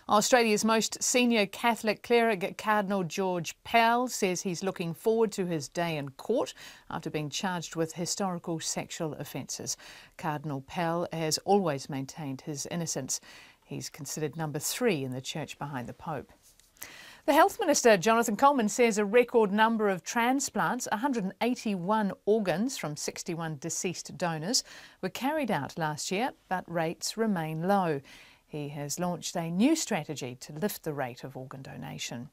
Australia's most senior Catholic cleric, Cardinal George Pell, says he's looking forward to his day in court after being charged with historical sexual offences. Cardinal Pell has always maintained his innocence. He's considered number 3 in the church behind the Pope. The Health Minister, Jonathan Coleman, says a record number of transplants, 181 organs from 61 deceased donors, were carried out last year, but rates remain low. He has launched a new strategy to lift the rate of organ donation.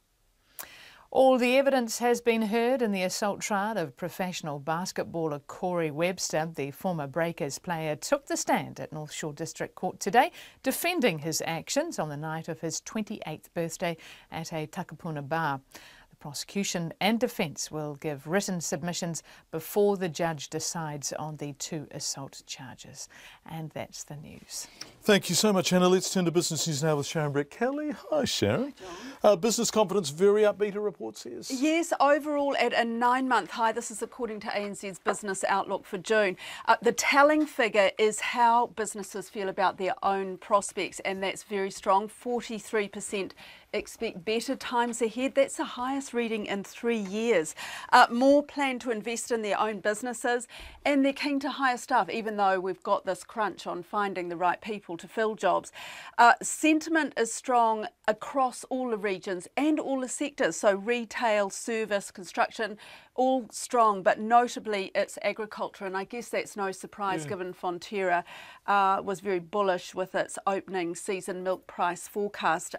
All the evidence has been heard in the assault trial of professional basketballer Corey Webster. The former Breakers player took the stand at North Shore District Court today, defending his actions on the night of his 28th birthday at a Takapuna bar. The prosecution and defence will give written submissions before the judge decides on the 2 assault charges. And that's the news. Thank you so much, Hannah. Let's turn to business news now with Sharon Brett-Kelly. Hi, Sharon. Business confidence very upbeat, a report says. Yes, overall at a 9-month high. This is according to ANZ's Business Outlook for June. The telling figure is how businesses feel about their own prospects, and that's very strong. 43% expect better times ahead. That's the highest reading in 3 years. More plan to invest in their own businesses, and they're keen to hire staff, even though we've got this crunch on finding the right people to fill jobs. Sentiment is strong across all the regions and all the sectors, so retail, service, construction, all strong, but notably it's agriculture, and I guess that's no surprise given Fonterra was very bullish with its opening season milk price forecast.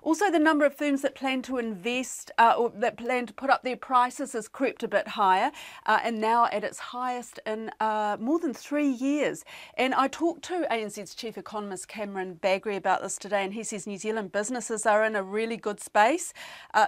Also, the number of firms that plan to invest or that plan to put up their prices has crept a bit higher, and now at its highest in more than 3 years. And I talked to ANZ's chief economist Cameron Bagri about this today, and he says New Zealand businesses are in a really good space.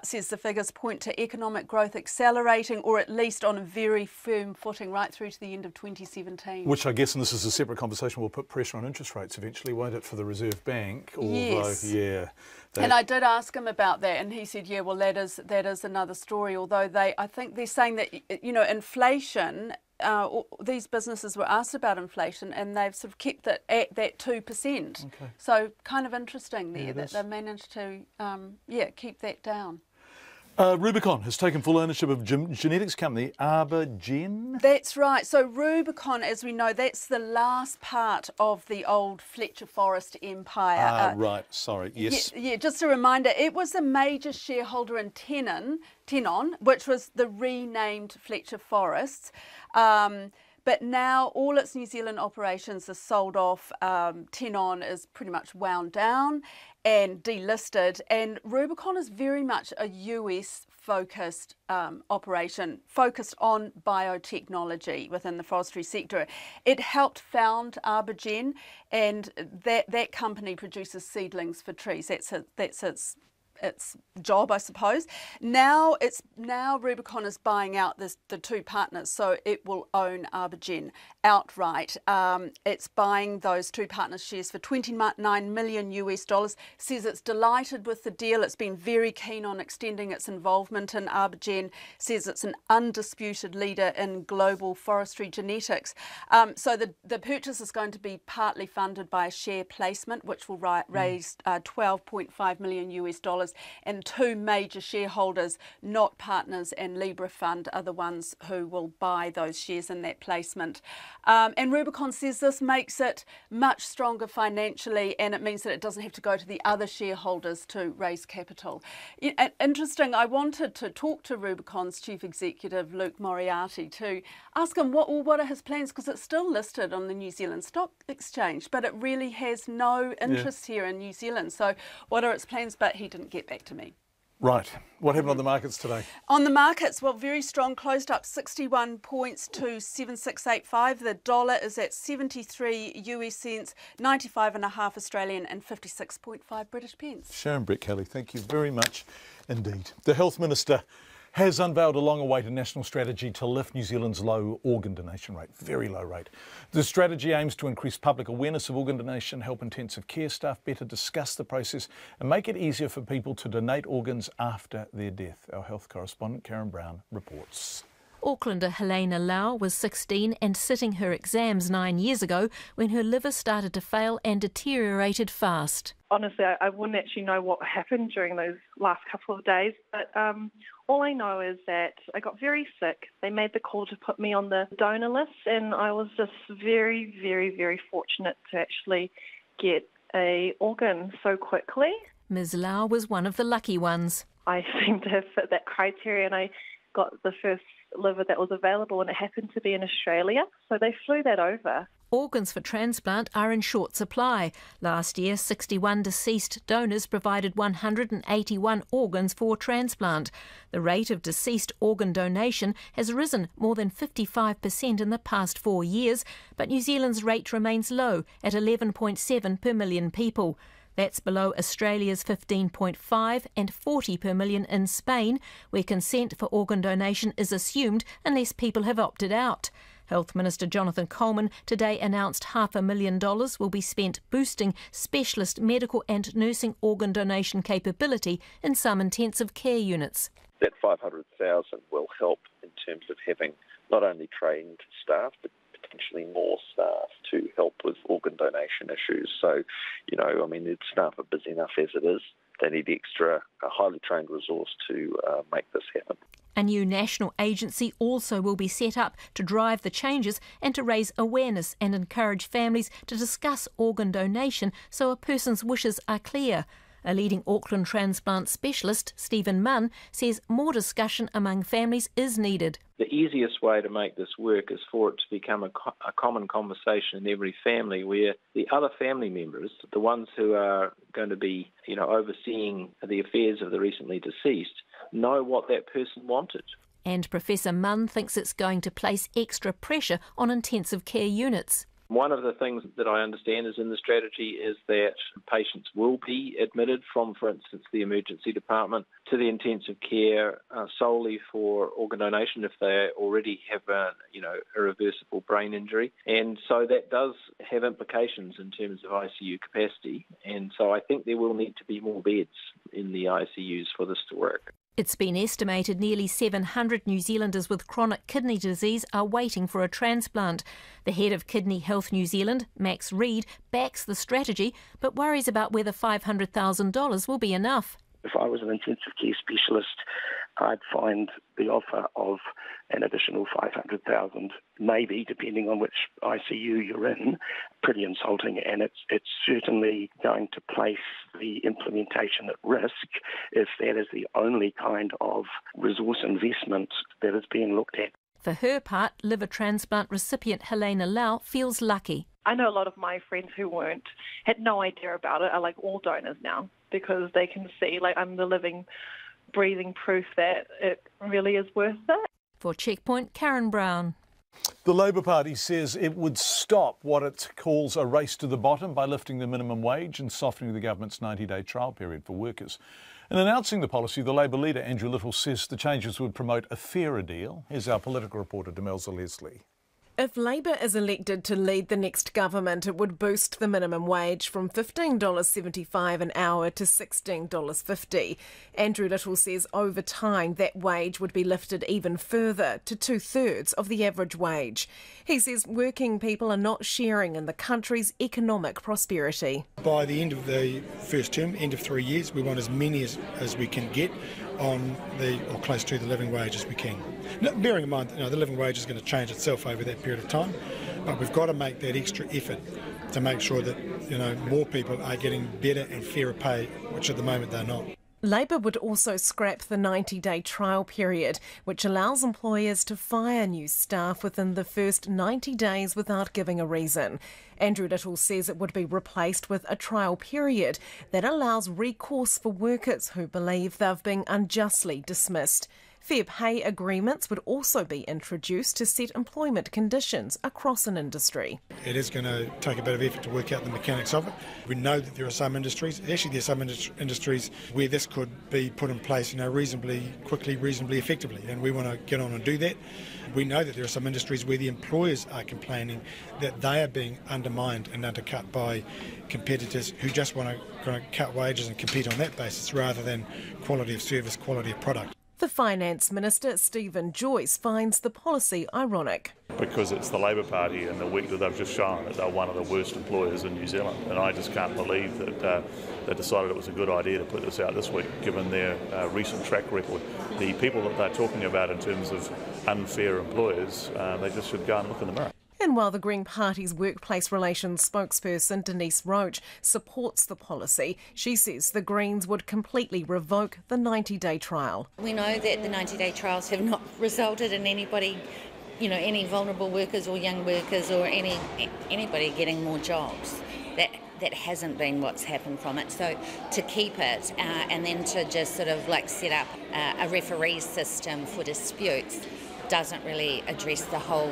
Says the figures point to economic growth accelerating, or at least on a very firm footing right through to the end of 2017. Which I guess, and this is a separate conversation, will put pressure on interest rates eventually, won't it, for the Reserve Bank? Although, yes. Yeah. And I did ask him about that, and he said, yeah, well, that is another story. Although I think they're saying that, you know, inflation, these businesses were asked about inflation, and they've sort of kept it at that 2%. Okay. So kind of interesting there that they've managed to, keep that down. Rubicon has taken full ownership of genetics company ArborGen. That's right. So Rubicon, as we know, that's the last part of the old Fletcher Forest empire. Right, sorry, yes. Yeah, just a reminder, it was a major shareholder in Tenon, which was the renamed Fletcher Forests. But now all its New Zealand operations are sold off. Tenon is pretty much wound down and delisted, and Rubicon is very much a US-focused operation, focused on biotechnology within the forestry sector. It helped found ArborGen, and that company produces seedlings for trees. That's its job, I suppose. Now Rubicon is buying out the 2 partners, so it will own ArborGen outright. It's buying those 2 partners' shares for $29 million US. Says it's delighted with the deal. It's been very keen on extending its involvement in ArborGen. Says it's an undisputed leader in global forestry genetics. So the purchase is going to be partly funded by a share placement, which will raise $12.5 million US. And 2 major shareholders, Not Partners and Libra Fund, are the ones who will buy those shares in that placement. And Rubicon says this makes it much stronger financially, and it means that it doesn't have to go to the other shareholders to raise capital. Interesting, I wanted to talk to Rubicon's chief executive, Luke Moriarty, to ask him what are his plans, because it's still listed on the New Zealand Stock Exchange, but it really has no interest here in New Zealand. So what are its plans? But he didn't get back to me. Right. What happened on the markets today? On the markets, well, very strong, closed up 61 points to 7685. The dollar is at 73 US cents, 95.5 Australian and 56.5 British pence. Sharon Brett-Kelly, thank you very much indeed. The Health Minister has unveiled a long-awaited national strategy to lift New Zealand's low organ donation rate, very low rate. The strategy aims to increase public awareness of organ donation, help intensive care staff better discuss the process and make it easier for people to donate organs after their death. Our health correspondent Karen Brown reports. Aucklander Helena Lau was 16 and sitting her exams 9 years ago when her liver started to fail and deteriorated fast. Honestly, I wouldn't actually know what happened during those last couple of days, but all I know is that I got very sick. They made the call to put me on the donor list, and I was just very, very, very fortunate to actually get an organ so quickly. Ms. Lau was one of the lucky ones. I seem to have fit that criteria, and I got the first liver that was available, and it happened to be in Australia, so they flew that over. Organs for transplant are in short supply. Last year, 61 deceased donors provided 181 organs for transplant. The rate of deceased organ donation has risen more than 55% in the past 4 years, but New Zealand's rate remains low at 11.7 per million people. That's below Australia's 15.5 and 40 per million in Spain, where consent for organ donation is assumed unless people have opted out. Health Minister Jonathan Coleman today announced $500,000 will be spent boosting specialist medical and nursing organ donation capability in some intensive care units. That $500,000 will help in terms of having not only trained staff, but potentially more staff to help with organ donation issues. So, the staff are busy enough as it is. They need a highly trained resource to make this happen. A new national agency also will be set up to drive the changes and to raise awareness and encourage families to discuss organ donation so a person's wishes are clear. A leading Auckland transplant specialist, Stephen Munn, says more discussion among families is needed. The easiest way to make this work is for it to become a common conversation in every family where the other family members, the ones who are going to be, overseeing the affairs of the recently deceased, know what that person wanted. And Professor Munn thinks it's going to place extra pressure on intensive care units. One of the things that I understand is in the strategy is that patients will be admitted from, for instance, the emergency department to the intensive care solely for organ donation if they already have a irreversible brain injury. And so that does have implications in terms of ICU capacity. And so I think there will need to be more beds in the ICUs for this to work. It's been estimated nearly 700 New Zealanders with chronic kidney disease are waiting for a transplant. The head of Kidney Health New Zealand, Max Reid, backs the strategy but worries about whether $500,000 will be enough. If I was an intensive care specialist, I'd find the offer of an additional $500,000, maybe, depending on which ICU you're in, pretty insulting, and it's certainly going to place the implementation at risk if that is the only kind of resource investment that is being looked at. For her part, liver transplant recipient Helena Lau feels lucky. I know a lot of my friends who had no idea about it, are like all donors now because they can see, I'm the living, breathing proof that it really is worth it. For Checkpoint, Karen Brown. The Labor Party says it would stop what it calls a race to the bottom by lifting the minimum wage and softening the government's 90-day trial period for workers. In announcing the policy, the Labor leader, Andrew Little, says the changes would promote a fairer deal. Here's our political reporter, Demelza Leslie. If Labor is elected to lead the next government, it would boost the minimum wage from $15.75 an hour to $16.50. Andrew Little says over time that wage would be lifted even further to 2/3 of the average wage. He says working people are not sharing in the country's economic prosperity. By the end of the first term, end of 3 years, we want as many as we can get on or close to the living wage as we can. Now, bearing in mind, the living wage is going to change itself over that period of time, but we've got to make that extra effort to make sure that more people are getting better and fairer pay, which at the moment they're not. Labor would also scrap the 90-day trial period, which allows employers to fire new staff within the first 90 days without giving a reason. Andrew Little says it would be replaced with a trial period that allows recourse for workers who believe they've been unjustly dismissed. Fair pay agreements would also be introduced to set employment conditions across an industry. It is going to take a bit of effort to work out the mechanics of it. We know that there are some industries, actually there are some industries where this could be put in place, reasonably quickly, reasonably effectively, and we want to get on and do that. We know that there are some industries where the employers are complaining that they are being undermined and undercut by competitors who just want to cut wages and compete on that basis rather than quality of service, quality of product. The Finance Minister, Stephen Joyce, finds the policy ironic. Because it's the Labor Party and the week that they've just shown that they're one of the worst employers in New Zealand. And I just can't believe that they decided it was a good idea to put this out this week, given their recent track record. The people that they're talking about in terms of unfair employers, they just should go and look in the mirror. And while the Green Party's workplace relations spokesperson Denise Roach supports the policy, she says the Greens would completely revoke the 90-day trial. We know that the 90-day trials have not resulted in anybody, any vulnerable workers or young workers or anybody getting more jobs. That hasn't been what's happened from it. So to keep it and then to just sort of set up a referee system for disputes doesn't really address the whole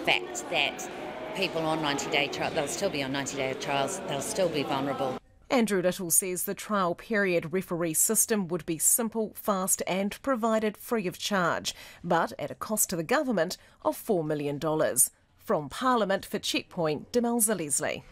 fact that people on 90-day trials, they'll still be on 90-day trials, they'll still be vulnerable. Andrew Little says the trial period referee system would be simple, fast and provided free of charge, but at a cost to the government of $4 million. From Parliament for Checkpoint, Demelza Leslie.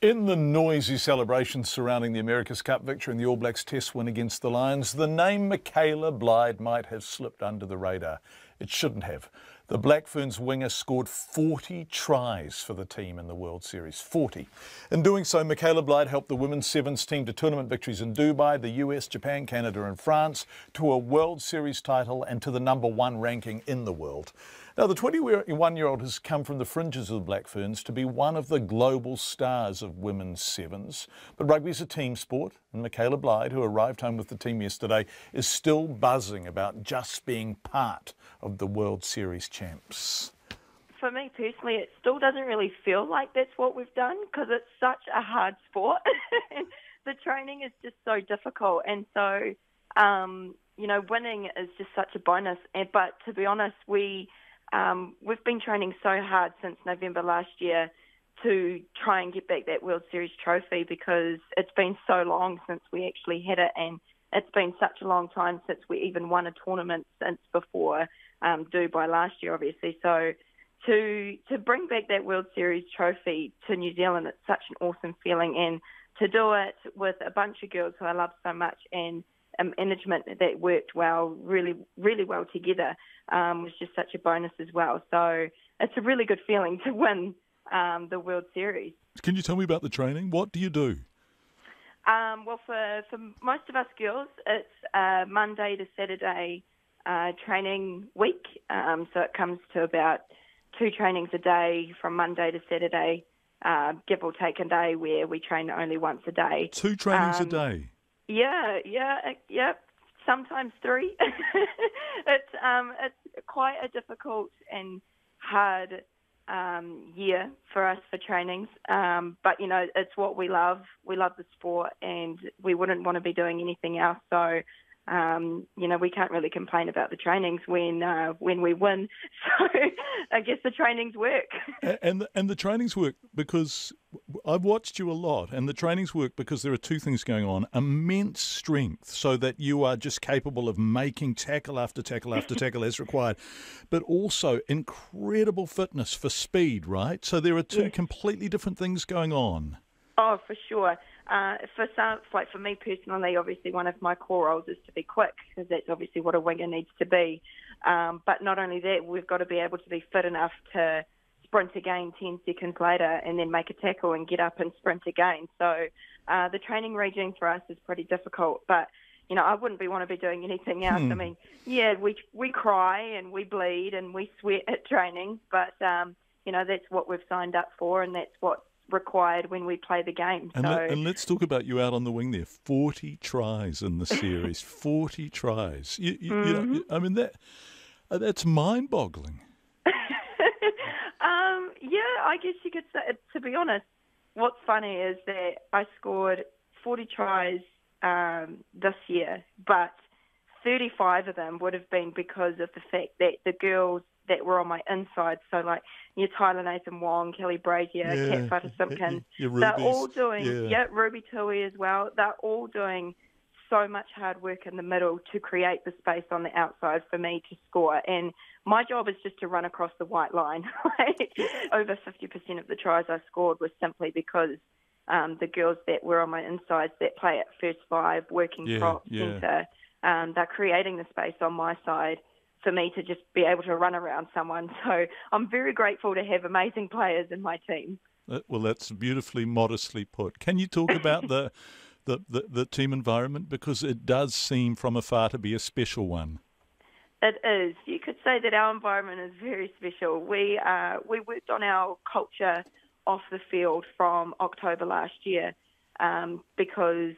In the noisy celebrations surrounding the America's Cup victory and the All Blacks Test win against the Lions, the name Michaela Blyde might have slipped under the radar. It shouldn't have. The Black Ferns winger scored 40 tries for the team in the World Series. 40. In doing so, Michaela Blyde helped the women's sevens team to tournament victories in Dubai, the US, Japan, Canada and France, to a World Series title and to the #1 ranking in the world. Now, the 21-year-old has come from the fringes of the Black Ferns to be one of the global stars of women's sevens. But rugby's a team sport, and Michaela Blyde, who arrived home with the team yesterday, is still buzzing about just being part of the World Series champs. For me personally, it still doesn't really feel like that's what we've done because it's such a hard sport. The training is just so difficult, and so, winning is just such a bonus. But to be honest, we've been training so hard since November last year to try and get back that World Series trophy because it's been so long since we actually had it, and it's been such a long time since we even won a tournament since before Dubai last year, obviously. So to bring back that World Series trophy to New Zealand, it's such an awesome feeling, and to do it with a bunch of girls who I love so much and management that worked really well together was just such a bonus as well. So it's a really good feeling to win the World Series. Can you tell me about the training? What do you do? Well, for most of us girls, it's Monday to Saturday training week. So it comes to about 2 trainings a day from Monday to Saturday, give or take a day where we train only once a day. 2 trainings a day? Yeah. Sometimes 3. It's quite a difficult and hard year for us for trainings. But, it's what we love. We love the sport and we wouldn't want to be doing anything else. So, we can't really complain about the trainings when we win. So I guess the trainings work. And the trainings work because I've watched you a lot, and the trainings work because there are 2 things going on. Immense strength so that you are just capable of making tackle after tackle after tackle as required, but also incredible fitness for speed, right? So there are 2 completely different things going on. Oh, for sure. For me personally, obviously one of my core roles is to be quick because that's obviously what a winger needs to be. But not only that, we've got to be able to be fit enough to sprint again 10 seconds later and then make a tackle and get up and sprint again. So the training regime for us is pretty difficult. But, I wouldn't want to be doing anything else. I mean, we cry and we bleed and we sweat at training, but, that's what we've signed up for and that's what's required when we play the game. And let's talk about you out on the wing there. 40 tries in the series. 40 tries. I mean, that's mind-boggling. I guess you could say, to be honest, what's funny is that I scored 40 tries this year, but 35 of them would have been because of the fact that the girls that were on my inside, so like your Tyler Nathan Wong, Kelly Brazier, Kat Fata Simpkins, they're all doing, Ruby Tui as well, they're all doing so much hard work in the middle to create the space on the outside for me to score. And my job is just to run across the white line. Over 50% of the tries I scored was simply because the girls that were on my insides that play at first five, working prop, centre, they're creating the space on my side for me to just be able to run around someone. So I'm very grateful to have amazing players in my team. Well, that's beautifully modestly put. Can you talk about the team environment? Because it does seem from afar to be a special one. It is. You could say that our environment is very special. We worked on our culture off the field from October last year because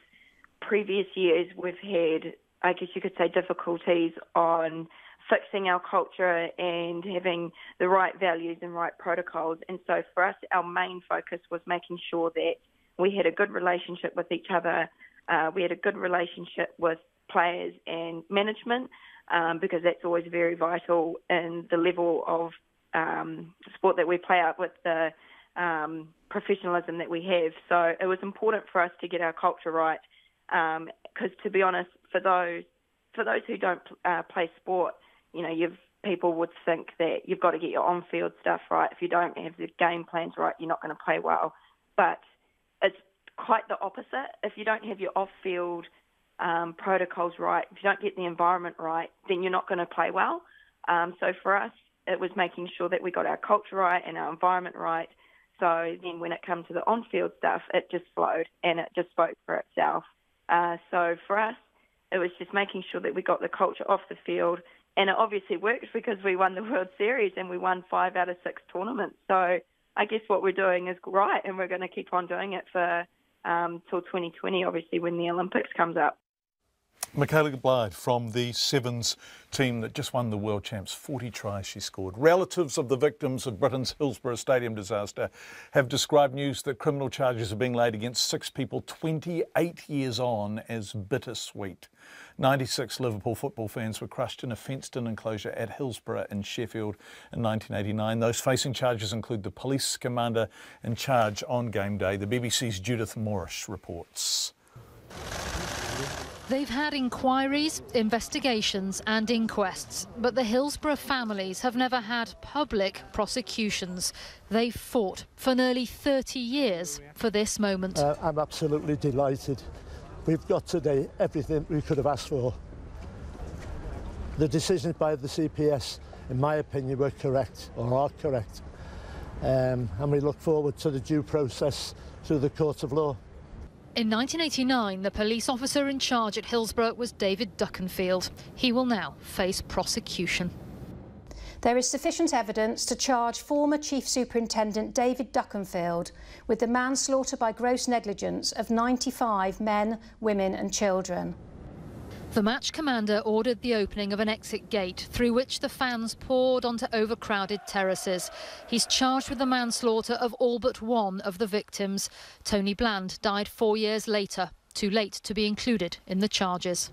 previous years we've had, I guess you could say, difficulties on fixing our culture and having the right values and right protocols. And so for us, our main focus was making sure that we had a good relationship with each other. We had a good relationship with players and management because that's always very vital in the level of sport that we play out with the professionalism that we have. So it was important for us to get our culture right because, to be honest, for those who don't play sport, people would think that you've got to get your on-field stuff right. If you don't have the game plans right, you're not going to play well. But it's quite the opposite. If you don't have your off-field protocols right, if you don't get the environment right, then you're not going to play well. So for us, it was making sure that we got our culture right and our environment right. So then when it comes to the on-field stuff, it just flowed and it just spoke for itself. So for us, it was just making sure that we got the culture off the field. And it obviously worked because we won the World Series and we won 5 out of 6 tournaments. So I guess what we're doing is right, and we're going to keep on doing it for till 2020, obviously, when the Olympics comes up. Michaela Blythe from the Sevens team that just won the World Champs. 40 tries she scored. Relatives of the victims of Britain's Hillsboro Stadium disaster have described news that criminal charges are being laid against 6 people 28 years on as bittersweet. 96 Liverpool football fans were crushed in a fenced-in enclosure at Hillsboro in Sheffield in 1989. Those facing charges include the police commander in charge on game day. The BBC's Judith Morrish reports. They've had inquiries, investigations and inquests, but the Hillsboro families have never had public prosecutions. They've fought for nearly 30 years for this moment. I'm absolutely delighted. We've got today everything we could have asked for. The decisions by the CPS, in my opinion, were correct, or are correct. And we look forward to the due process through the court of law. In 1989, the police officer in charge at Hillsboro was David Duckenfield. He will now face prosecution. There is sufficient evidence to charge former Chief Superintendent David Duckenfield with the manslaughter by gross negligence of 95 men, women and children. The match commander ordered the opening of an exit gate through which the fans poured onto overcrowded terraces. He's charged with the manslaughter of all but one of the victims. Tony Bland died 4 years later, too late to be included in the charges.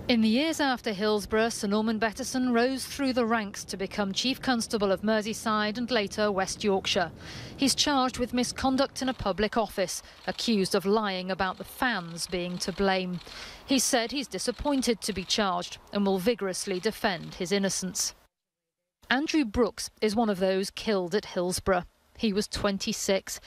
In the years after Hillsborough, Sir Norman Betterson rose through the ranks to become Chief Constable of Merseyside and later West Yorkshire. He's charged with misconduct in a public office, accused of lying about the fans being to blame. He said he's disappointed to be charged and will vigorously defend his innocence. Andrew Brooks is one of those killed at Hillsborough. He was 26.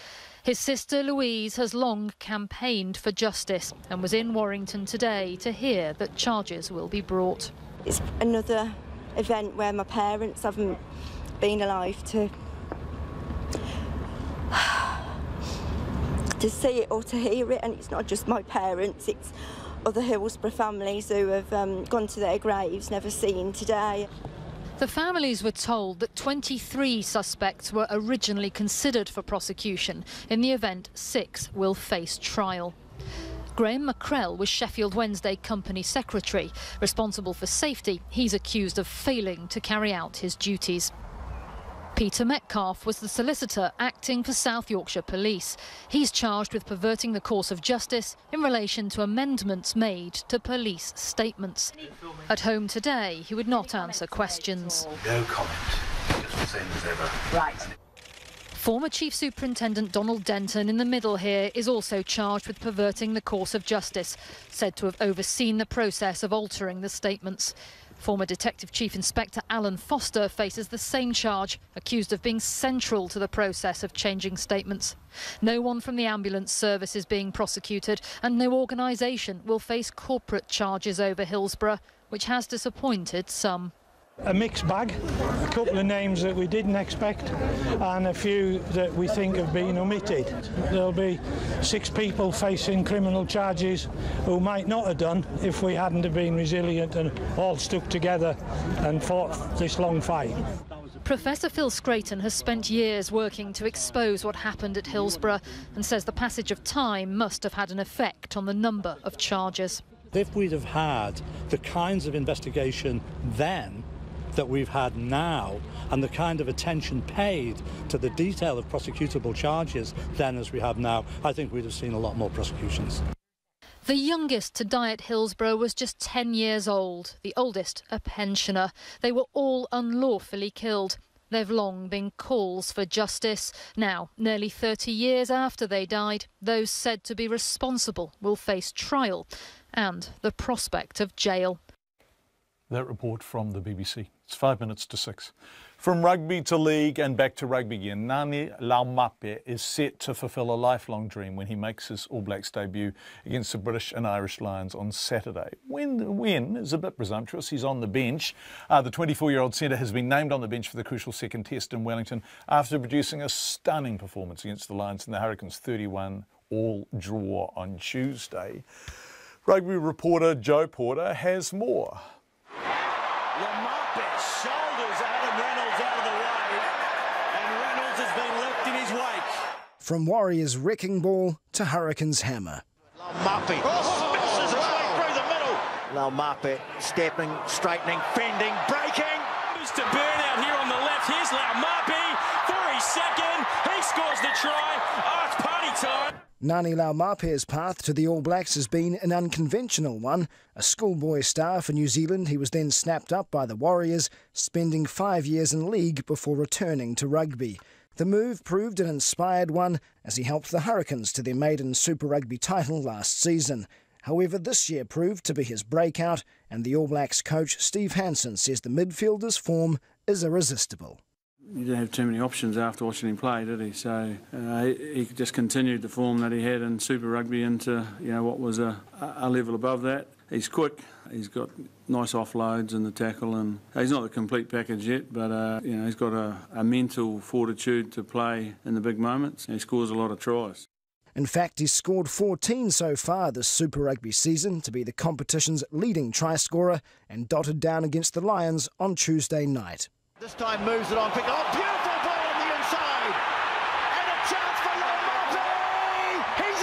His sister Louise has long campaigned for justice and was in Warrington today to hear that charges will be brought. It's another event where my parents haven't been alive to see it or to hear it, and it's not just my parents, it's other Hillsborough families who have gone to their graves never seen today. The families were told that 23 suspects were originally considered for prosecution. In the event, 6 will face trial. Graham McCrell was Sheffield Wednesday company secretary. Responsible for safety, he's accused of failing to carry out his duties. Peter Metcalfe was the solicitor acting for South Yorkshire Police. He's charged with perverting the course of justice in relation to amendments made to police statements. At home today, he would not answer questions. No comment, just the same as ever. Right. Former Chief Superintendent Donald Denton in the middle here is also charged with perverting the course of justice, said to have overseen the process of altering the statements. Former Detective Chief Inspector Alan Foster faces the same charge, accused of being central to the process of changing statements. No one from the ambulance service is being prosecuted, and no organisation will face corporate charges over Hillsboro, which has disappointed some. A mixed bag, a couple of names that we didn't expect and a few that we think have been omitted. There'll be 6 people facing criminal charges who might not have done if we hadn't have been resilient and all stuck together and fought this long fight. Professor Phil Scraton has spent years working to expose what happened at Hillsboro and says the passage of time must have had an effect on the number of charges. If we'd have had the kinds of investigation then that we've had now and the kind of attention paid to the detail of prosecutable charges then as we have now, I think we'd have seen a lot more prosecutions. The youngest to die at Hillsboro was just 10 years old, the oldest a pensioner. They were all unlawfully killed. There've long been calls for justice. Now, nearly 30 years after they died, those said to be responsible will face trial and the prospect of jail. That report from the BBC. It's 5 minutes to 6. From rugby to league and back to rugby again, Ngani Laumape is set to fulfil a lifelong dream when he makes his All Blacks debut against the British and Irish Lions on Saturday. When is a bit presumptuous. He's on the bench. The 24-year-old centre has been named on the bench for the crucial second test in Wellington after producing a stunning performance against the Lions in the Hurricanes' 31-all draw on Tuesday. Rugby reporter Joe Porter has more. Laumape shoulders Adam Reynolds out of the way, and Reynolds has been left in his wake. From Warriors' wrecking ball to Hurricanes' hammer. Laumape smashes his way through the middle. Laumape stepping, straightening, fending, breaking. To burnout here on the left. Here's Laumape for his second. He scores the try. Oh, it's party time. Ngani Laumape's path to the All Blacks has been an unconventional one. A schoolboy star for New Zealand, he was then snapped up by the Warriors, spending 5 years in league before returning to rugby. The move proved an inspired one as he helped the Hurricanes to their maiden Super Rugby title last season. However, this year proved to be his breakout, and the All Blacks coach Steve Hansen says the midfielder's form is irresistible. He didn't have too many options after watching him play, did he? So he just continued the form that he had in Super Rugby into what was a level above that. He's quick. He's got nice offloads in the tackle, and he's not the complete package yet. But he's got a mental fortitude to play in the big moments. He scores a lot of tries. In fact, he's scored 14 so far this Super Rugby season to be the competition's leading try scorer, and dotted down against the Lions on Tuesday night. This time moves it on. Pick. Oh, beautiful ball on the inside. And a chance for Laumape. He's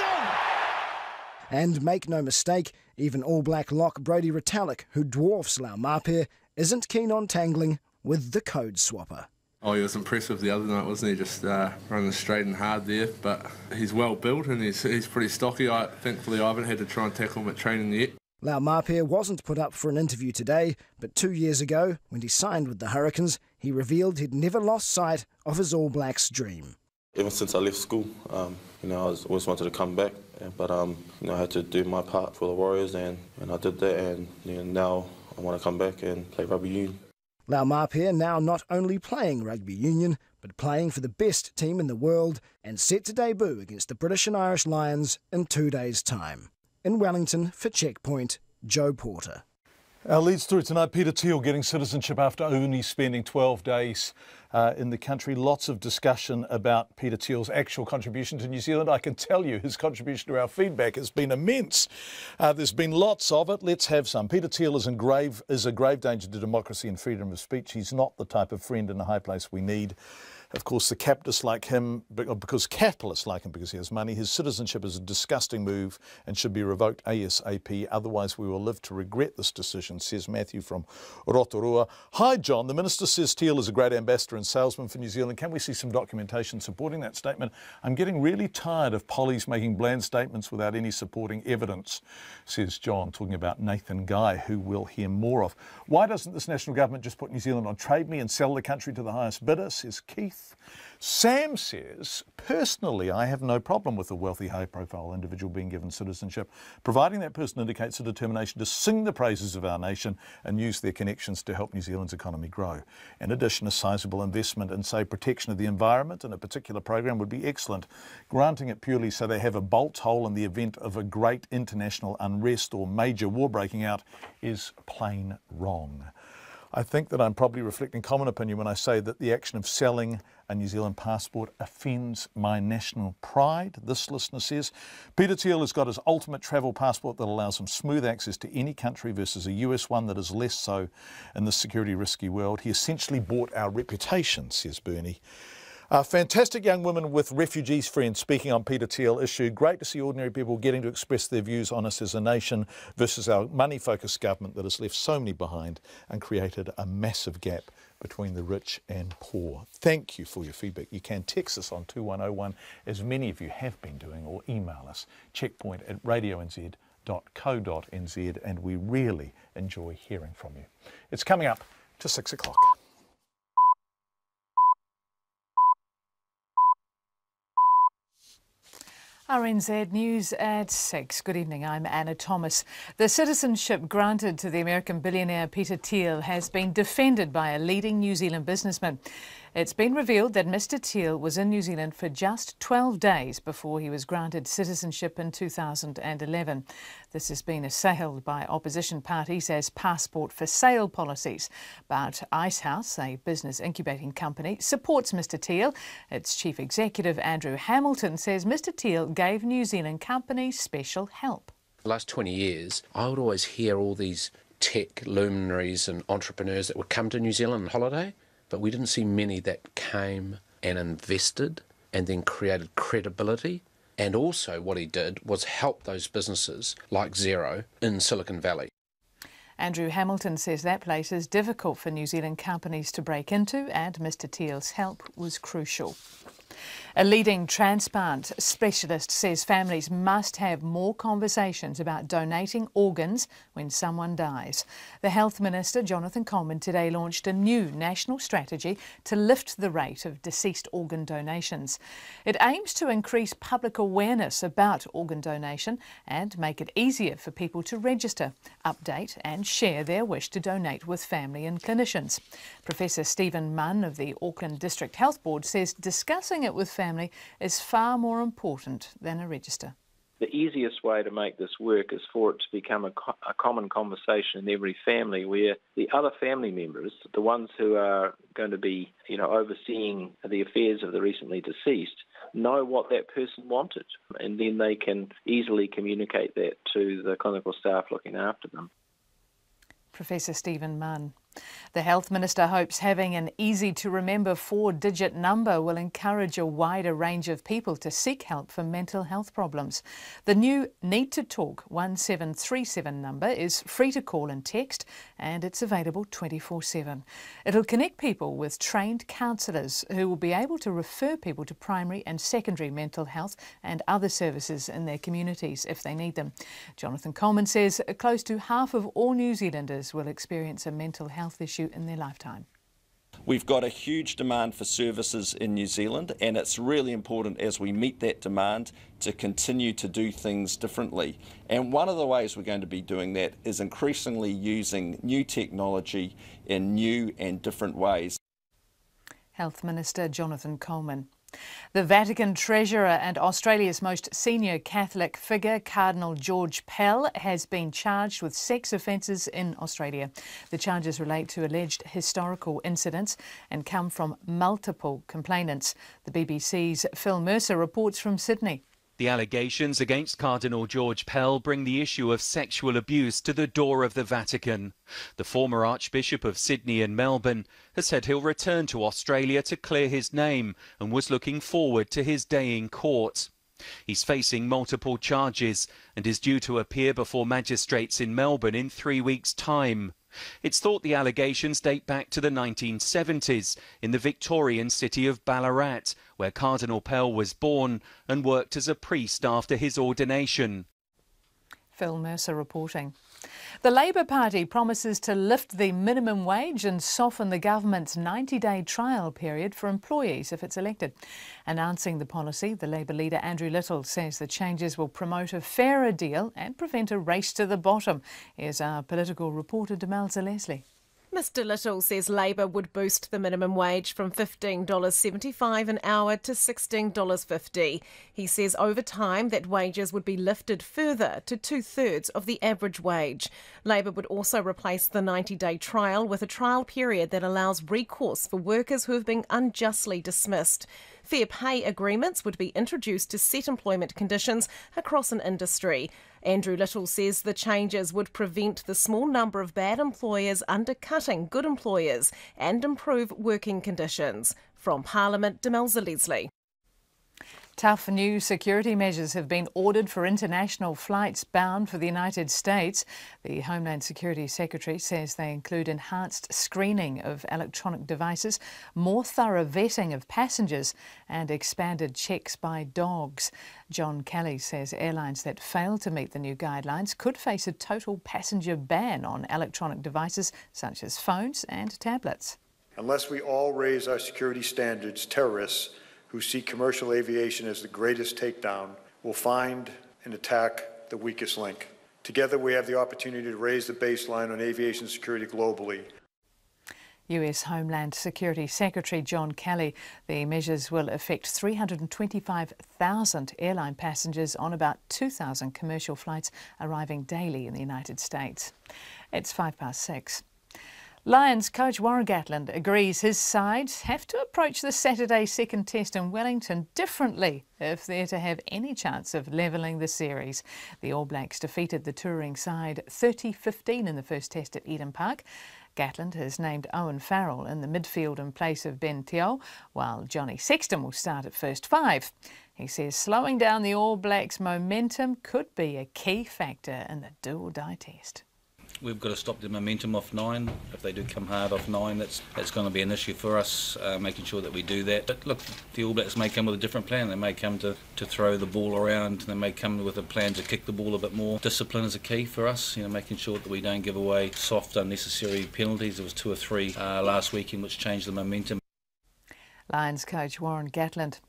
in. And make no mistake, even All Black lock Brodie Retallick, who dwarfs Laumape, isn't keen on tangling with the code swapper. Oh, he was impressive the other night, wasn't he? Just running straight and hard there. But he's well built and he's pretty stocky. Thankfully, I haven't had to try and tackle him at training yet. Laumape wasn't put up for an interview today, but 2 years ago, when he signed with the Hurricanes, he revealed he'd never lost sight of his All Blacks dream. Ever since I left school, I always wanted to come back, but I had to do my part for the Warriors, and I did that, and now I want to come back and play rugby union. Laumape now not only playing rugby union, but playing for the best team in the world, and set to debut against the British and Irish Lions in 2 days' time. In Wellington for Checkpoint, Joe Porter. Our lead story tonight, Peter Thiel getting citizenship after only spending 12 days in the country. Lots of discussion about Peter Thiel's actual contribution to New Zealand. I can tell you his contribution to our feedback has been immense. There's been lots of it. Let's have some. Peter Thiel is a grave danger to democracy and freedom of speech. He's not the type of friend in a high place we need. Of course, the capitalists like him because he has money. His citizenship is a disgusting move and should be revoked ASAP. Otherwise, we will live to regret this decision, says Matthew from Rotorua. Hi, John. The Minister says Thiel is a great ambassador and salesman for New Zealand. Can we see some documentation supporting that statement? I'm getting really tired of pollies making bland statements without any supporting evidence, says John, talking about Nathan Guy, who we'll hear more of. Why doesn't this national government just put New Zealand on Trade Me and sell the country to the highest bidder, says Keith. Sam says, personally, I have no problem with a wealthy, high-profile individual being given citizenship, providing that person indicates a determination to sing the praises of our nation and use their connections to help New Zealand's economy grow. In addition, a sizable investment in, say, protection of the environment in a particular program would be excellent. Granting it purely so they have a bolt hole in the event of a great international unrest or major war breaking out is plain wrong. I think that I'm probably reflecting common opinion when I say that the action of selling a New Zealand passport offends my national pride, this listener says. Peter Thiel has got his ultimate travel passport that allows him smooth access to any country versus a US one that is less so in this security risky world. He essentially bought our reputation, says Bernie. Fantastic young women with refugees friends speaking on Peter Thiel issue. Great to see ordinary people getting to express their views on us as a nation versus our money-focused government that has left so many behind and created a massive gap between the rich and poor. Thank you for your feedback. You can text us on 2101, as many of you have been doing, or email us, checkpoint@radionz.co.nz, and we really enjoy hearing from you. It's coming up to 6 o'clock. RNZ News at 6. Good evening, I'm Anna Thomas. The citizenship granted to the American billionaire Peter Thiel has been defended by a leading New Zealand businessman. It's been revealed that Mr Thiel was in New Zealand for just 12 days before he was granted citizenship in 2011. This has been assailed by opposition parties as passport for sale policies. But Icehouse, a business incubating company, supports Mr Thiel. Its chief executive, Andrew Hamilton, says Mr Thiel gave New Zealand companies special help. The last 20 years, I would always hear all these tech luminaries and entrepreneurs that would come to New Zealand on holiday, but we didn't see many that came and invested and then created credibility. And also what he did was help those businesses like Xero in Silicon Valley. Andrew Hamilton says that place is difficult for New Zealand companies to break into, and Mr Thiel's help was crucial. A leading transplant specialist says families must have more conversations about donating organs when someone dies. The Health Minister, Jonathan Coleman, today launched a new national strategy to lift the rate of deceased organ donations. It aims to increase public awareness about organ donation and make it easier for people to register, update and share their wish to donate with family and clinicians. Professor Stephen Munn of the Auckland District Health Board says discussing it with family is far more important than a register. The easiest way to make this work is for it to become a common conversation in every family, where the other family members, the ones who are going to be, overseeing the affairs of the recently deceased, know what that person wanted, and then they can easily communicate that to the clinical staff looking after them. Professor Stephen Munn. The Health Minister hopes having an easy-to-remember 4-digit number will encourage a wider range of people to seek help for mental health problems. The new Need to Talk 1737 number is free to call and text, and it's available 24/7. It'll connect people with trained counsellors who will be able to refer people to primary and secondary mental health and other services in their communities if they need them. Jonathan Coleman says close to half of all New Zealanders will experience a mental health issue in their lifetime. We've got a huge demand for services in New Zealand, and it's really important as we meet that demand to continue to do things differently. And one of the ways we're going to be doing that is increasingly using new technology in new and different ways. Health Minister Jonathan Coleman. The Vatican Treasurer and Australia's most senior Catholic figure, Cardinal George Pell, has been charged with sex offences in Australia. The charges relate to alleged historical incidents and come from multiple complainants. The BBC's Phil Mercer reports from Sydney. The allegations against Cardinal George Pell bring the issue of sexual abuse to the door of the Vatican. The former Archbishop of Sydney and Melbourne has said he'll return to Australia to clear his name and was looking forward to his day in court. He's facing multiple charges and is due to appear before magistrates in Melbourne in 3 weeks' time. It's thought the allegations date back to the 1970s in the Victorian city of Ballarat, where Cardinal Pell was born and worked as a priest after his ordination. Phil Mercer reporting. The Labor Party promises to lift the minimum wage and soften the government's 90-day trial period for employees if it's elected. Announcing the policy, the Labor leader Andrew Little says the changes will promote a fairer deal and prevent a race to the bottom. Here's our political reporter Demelza Leslie. Mr Little says Labor would boost the minimum wage from $15.75 an hour to $16.50. He says over time that wages would be lifted further to 2/3 of the average wage. Labor would also replace the 90-day trial with a trial period that allows recourse for workers who have been unjustly dismissed. Fair pay agreements would be introduced to set employment conditions across an industry. Andrew Little says the changes would prevent the small number of bad employers undercutting good employers and improve working conditions. From Parliament, Demelza Leslie. Tough new security measures have been ordered for international flights bound for the United States. The Homeland Security Secretary says they include enhanced screening of electronic devices, more thorough vetting of passengers and expanded checks by dogs. John Kelly says airlines that fail to meet the new guidelines could face a total passenger ban on electronic devices such as phones and tablets. Unless we all raise our security standards, terrorists who see commercial aviation as the greatest takedown will find and attack the weakest link. Together we have the opportunity to raise the baseline on aviation security globally. US Homeland Security Secretary John Kelly. The measures will affect 325,000 airline passengers on about 2,000 commercial flights arriving daily in the United States. It's 6:05. Lions coach Warren Gatland agrees his sides have to approach the Saturday second test in Wellington differently if they're to have any chance of levelling the series. The All Blacks defeated the touring side 30-15 in the first test at Eden Park. Gatland has named Owen Farrell in the midfield in place of Ben Thiel, while Johnny Sexton will start at first five. He says slowing down the All Blacks' momentum could be a key factor in the do-or-die test. We've got to stop the momentum off 9. If they do come hard off 9, that's going to be an issue for us, making sure that we do that. But look, the All Blacks may come with a different plan. They may come to throw the ball around. They may come with a plan to kick the ball a bit more. Discipline is a key for us, making sure that we don't give away soft, unnecessary penalties. There was 2 or 3 last weekend which changed the momentum. Lions coach Warren Gatland.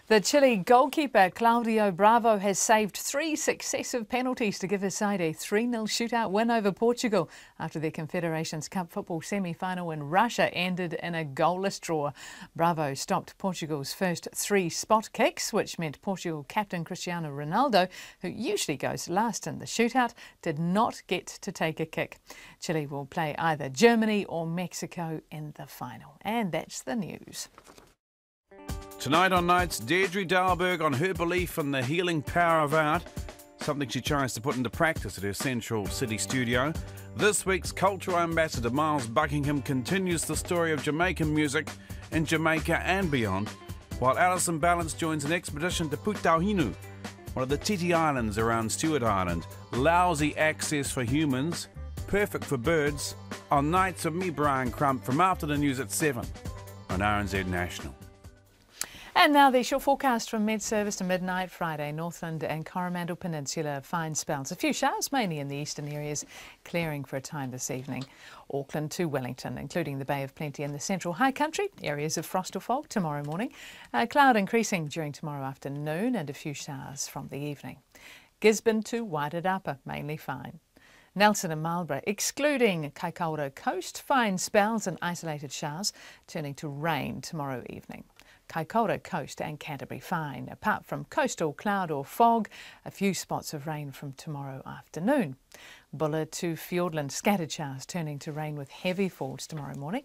The Chile goalkeeper Claudio Bravo has saved 3 successive penalties to give his side a 3-0 shootout win over Portugal after their Confederations Cup football semi-final in Russia ended in a goalless draw. Bravo stopped Portugal's first 3 spot kicks, which meant Portugal captain Cristiano Ronaldo, who usually goes last in the shootout, did not get to take a kick. Chile will play either Germany or Mexico in the final. And that's the news. Tonight on Nights, Deirdre Dalberg on her belief in the healing power of art, something she tries to put into practice at her Central City studio. This week's Cultural Ambassador Miles Buckingham continues the story of Jamaican music in Jamaica and beyond, while Alison Balance joins an expedition to Putauhinu, one of the Titi Islands around Stewart Island. Lousy access for humans, perfect for birds, on Nights with me, Brian Crump, from after the news at 7 on RNZ National. And now the short forecast from mid-service to midnight Friday. Northland and Coromandel Peninsula, fine spells. A few showers, mainly in the eastern areas, clearing for a time this evening. Auckland to Wellington, including the Bay of Plenty and the central high country. Areas of frost or fog tomorrow morning. Cloud increasing during tomorrow afternoon and a few showers from the evening. Gisborne to Wairarapa, mainly fine. Nelson and Marlborough, excluding Kaikoura Coast, fine spells and isolated showers, turning to rain tomorrow evening. Kaikoura Coast and Canterbury fine. Apart from coastal cloud or fog, a few spots of rain from tomorrow afternoon. Buller to Fiordland, scattered showers turning to rain with heavy falls tomorrow morning.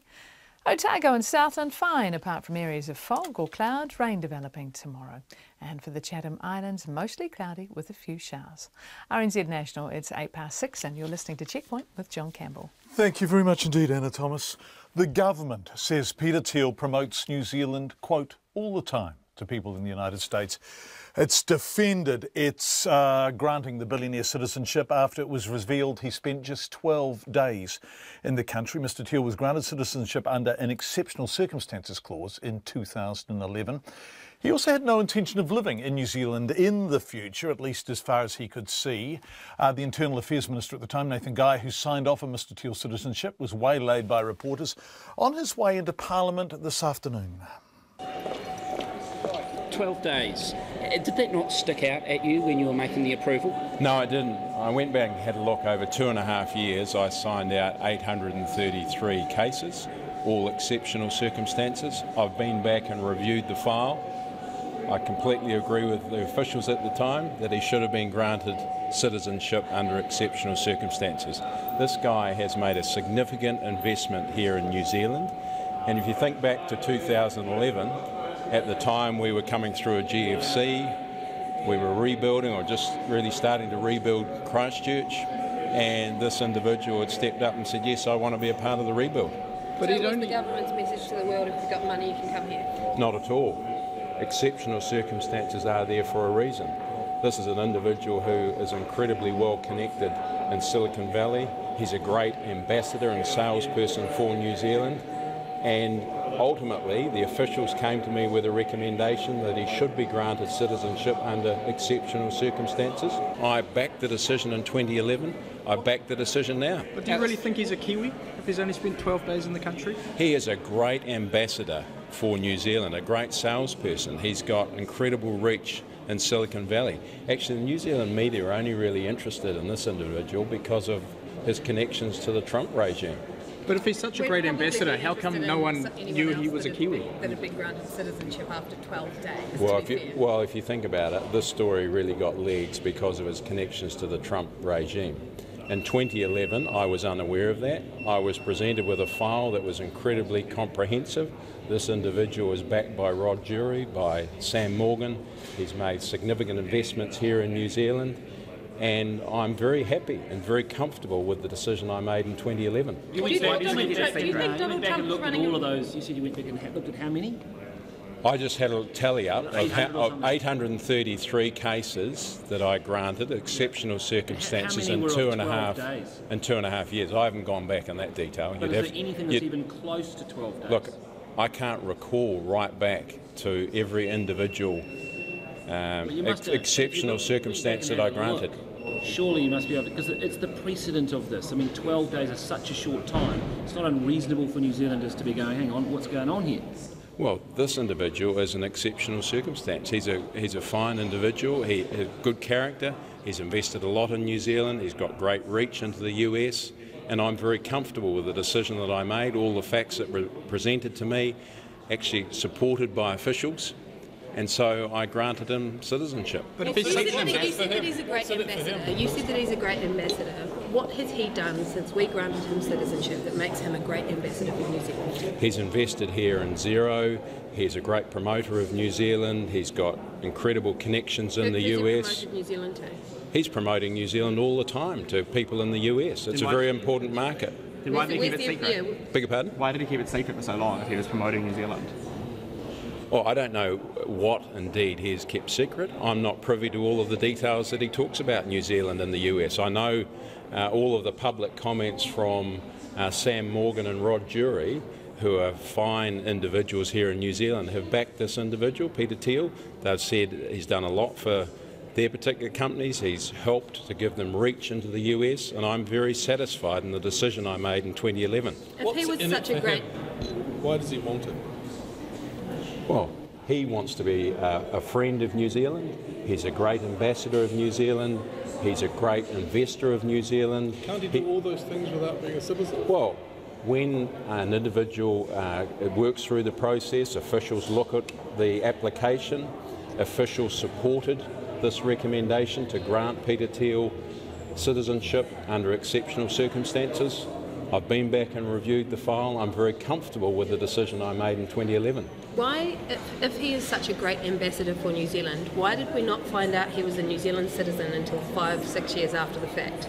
Otago and Southland fine, apart from areas of fog or cloud, rain developing tomorrow. And for the Chatham Islands, mostly cloudy with a few showers. RNZ National, it's 6:08 and you're listening to Checkpoint with John Campbell. Thank you very much indeed, Anna Thomas. The government says Peter Thiel promotes New Zealand, quote, all the time to people in the United States. It's defended its granting the billionaire citizenship after it was revealed he spent just 12 days in the country. Mr Thiel was granted citizenship under an exceptional circumstances clause in 2011. He also had no intention of living in New Zealand in the future, at least as far as he could see. The Internal Affairs Minister at the time, Nathan Guy, who signed off on Mr Thiel's citizenship, was waylaid by reporters on his way into Parliament this afternoon. 12 days. Did that not stick out at you when you were making the approval? No, it didn't. I went back and had a look. Over 2.5 years, I signed out 833 cases, all exceptional circumstances. I've been back and reviewed the file. I completely agree with the officials at the time that he should have been granted citizenship under exceptional circumstances. This guy has made a significant investment here in New Zealand, and if you think back to 2011, at the time we were coming through a GFC, we were rebuilding or just really starting to rebuild Christchurch, and this individual had stepped up and said, yes, I want to be a part of the rebuild. But so what's the government's message to the world? If you've got money, you can come here? Not at all. Exceptional circumstances are there for a reason. This is an individual who is incredibly well connected in Silicon Valley. He's a great ambassador and salesperson for New Zealand, and ultimately the officials came to me with a recommendation that he should be granted citizenship under exceptional circumstances. I backed the decision in 2011. I back the decision now. But do you really think he's a Kiwi if he's only spent 12 days in the country? He is a great ambassador for New Zealand, a great salesperson. He's got incredible reach in Silicon Valley. Actually, the New Zealand media are only really interested in this individual because of his connections to the Trump regime. But if he's such a great ambassador, how come no one knew he was a Kiwi? That had been granted citizenship after 12 days. Well, if you think about it, this story really got legs because of his connections to the Trump regime. In 2011, I was unaware of that. I was presented with a file that was incredibly comprehensive. This individual is backed by Rod Jury, by Sam Morgan. He's made significant investments here in New Zealand. And I'm very happy and very comfortable with the decision I made in 2011. Do you think Donald Trump was running all of those? You said you went back and looked at how many? I just had a tally up of 833 cases that I granted exceptional circumstances in 2.5 years. I haven't gone back in that detail. But is there anything that's even close to 12 days? Look, I can't recall right back to every individual exceptional circumstance that I granted. Surely you must be able to, because it's the precedent of this. I mean, 12 days is such a short time. It's not unreasonable for New Zealanders to be going, hang on, what's going on here? Well, this individual is an exceptional circumstance. He's a fine individual. He has good character. He's invested a lot in New Zealand. He's got great reach into the US. And I'm very comfortable with the decision that I made. All the facts that were presented to me, actually supported by officials. And so I granted him citizenship. But if you said that he's a great ambassador. You said that he's a great ambassador. What has he done since we granted him citizenship that makes him a great ambassador for New Zealand? He's invested here in Xero. He's a great promoter of New Zealand. He's got incredible connections in the US. New Zealand too? He's promoting New Zealand all the time to people in the US. It's a very important market. Then why did he keep it secret? Beg your pardon? Why did he keep it secret for so long if he was promoting New Zealand? Well, I don't know what indeed he has kept secret. I'm not privy to all of the details that he talks about New Zealand and the US. I know all of the public comments from Sam Morgan and Rod Jury, who are fine individuals here in New Zealand, have backed this individual, Peter Thiel. They've said he's done a lot for their particular companies. He's helped to give them reach into the US, and I'm very satisfied in the decision I made in 2011. If he was such a great... Why does he want it? Well, he wants to be a friend of New Zealand. He's a great ambassador of New Zealand. He's a great investor of New Zealand. Can't he do all those things without being a citizen? Well, when an individual works through the process, officials look at the application, officials supported this recommendation to grant Peter Thiel citizenship under exceptional circumstances. I've been back and reviewed the file. I'm very comfortable with the decision I made in 2011. Why, if he is such a great ambassador for New Zealand, why did we not find out he was a New Zealand citizen until 5-6 years after the fact?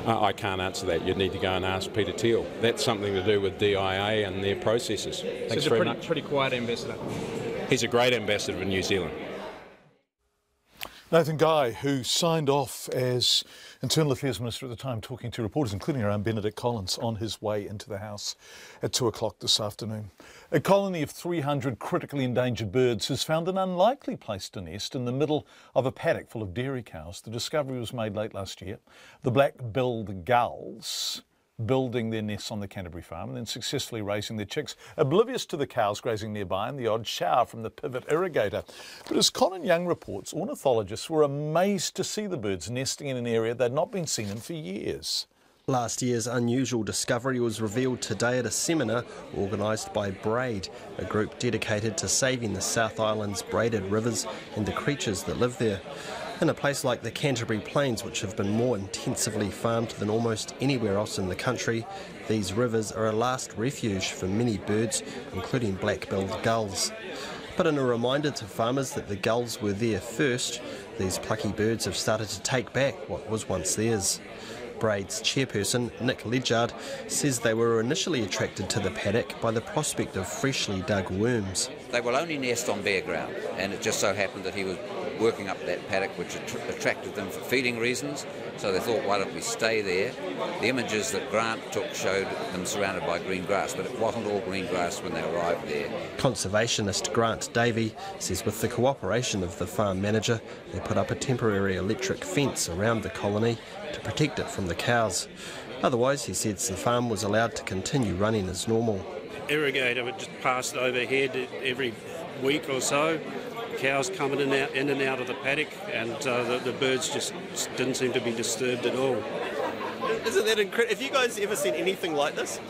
I can't answer that. You'd need to go and ask Peter Thiel. That's something to do with DIA and their processes. Thanks very much. Pretty quiet ambassador. He's a great ambassador for New Zealand. Nathan Guy, who signed off as Internal Affairs Minister at the time, talking to reporters, including our own Benedict Collins, on his way into the House at 2 o'clock this afternoon. A colony of 300 critically endangered birds has found an unlikely place to nest in the middle of a paddock full of dairy cows. The discovery was made late last year. The black-billed gulls building their nests on the Canterbury farm and then successfully raising their chicks, oblivious to the cows grazing nearby and the odd shower from the pivot irrigator. But as Colin Young reports, ornithologists were amazed to see the birds nesting in an area they'd not been seen in for years. Last year's unusual discovery was revealed today at a seminar organised by Braid, a group dedicated to saving the South Island's braided rivers and the creatures that live there. In a place like the Canterbury Plains, which have been more intensively farmed than almost anywhere else in the country, these rivers are a last refuge for many birds, including black-billed gulls. But in a reminder to farmers that the gulls were there first, these plucky birds have started to take back what was once theirs. Braid's chairperson, Nick Ledyard, says they were initially attracted to the paddock by the prospect of freshly dug worms. They will only nest on bare ground, and it just so happened that he was working up that paddock, which attracted them for feeding reasons, so they thought, why don't we stay there? The images that Grant took showed them surrounded by green grass, but it wasn't all green grass when they arrived there. Conservationist Grant Davey says with the cooperation of the farm manager, they put up a temporary electric fence around the colony to protect it from the cows. Otherwise, he says the farm was allowed to continue running as normal. Irrigator would just pass overhead every week or so. Cows coming in and out of the paddock, and the birds just didn't seem to be disturbed at all. Isn't that incredible? Have you guys ever seen anything like this?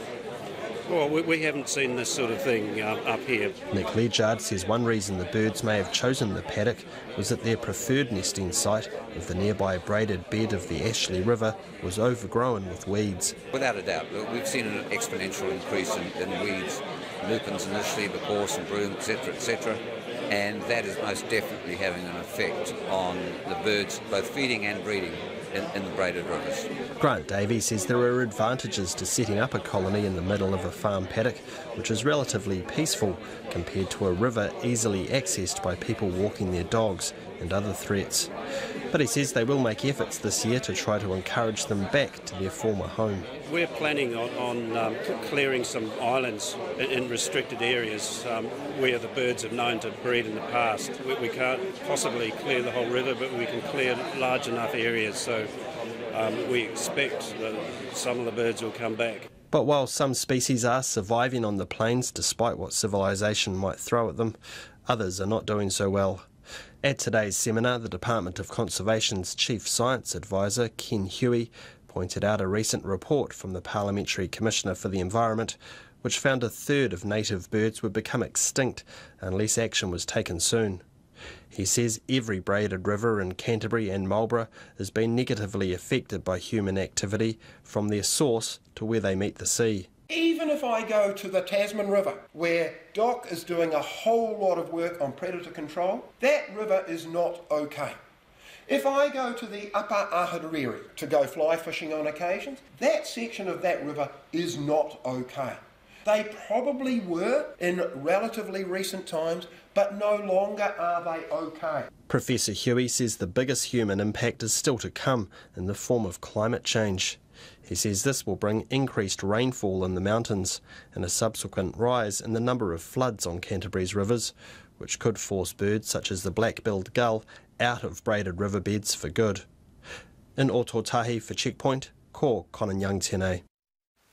Well, we haven't seen this sort of thing up here. Nick Ledyard says one reason the birds may have chosen the paddock was that their preferred nesting site of the nearby braided bed of the Ashley River was overgrown with weeds. Without a doubt, we've seen an exponential increase in weeds, lupins initially, but gorse and broom, etc., and that is most definitely having an effect on the birds both feeding and breeding in the braided rivers. Grant Davey says there are advantages to setting up a colony in the middle of a farm paddock, which is relatively peaceful compared to a river easily accessed by people walking their dogs and other threats. But he says they will make efforts this year to try to encourage them back to their former home. We're planning on clearing some islands in restricted areas where the birds have known to breed in the past. We can't possibly clear the whole river, but we can clear large enough areas, so we expect that some of the birds will come back. But while some species are surviving on the plains despite what civilization might throw at them, others are not doing so well. At today's seminar, the Department of Conservation's Chief Science Advisor, Ken Huey, pointed out a recent report from the Parliamentary Commissioner for the Environment, which found a third of native birds would become extinct unless action was taken soon. He says every braided river in Canterbury and Marlborough has been negatively affected by human activity from their source to where they meet the sea. Even if I go to the Tasman River, where DOC is doing a whole lot of work on predator control, that river is not okay. If I go to the Upper Ahuriri to go fly fishing on occasions, that section of that river is not okay. They probably were in relatively recent times, but no longer are they okay. Professor Huey says the biggest human impact is still to come in the form of climate change. He says this will bring increased rainfall in the mountains and a subsequent rise in the number of floods on Canterbury's rivers, which could force birds such as the black-billed gull out of braided riverbeds for good. In Ototahi for Checkpoint, ko Colin Young tēnei.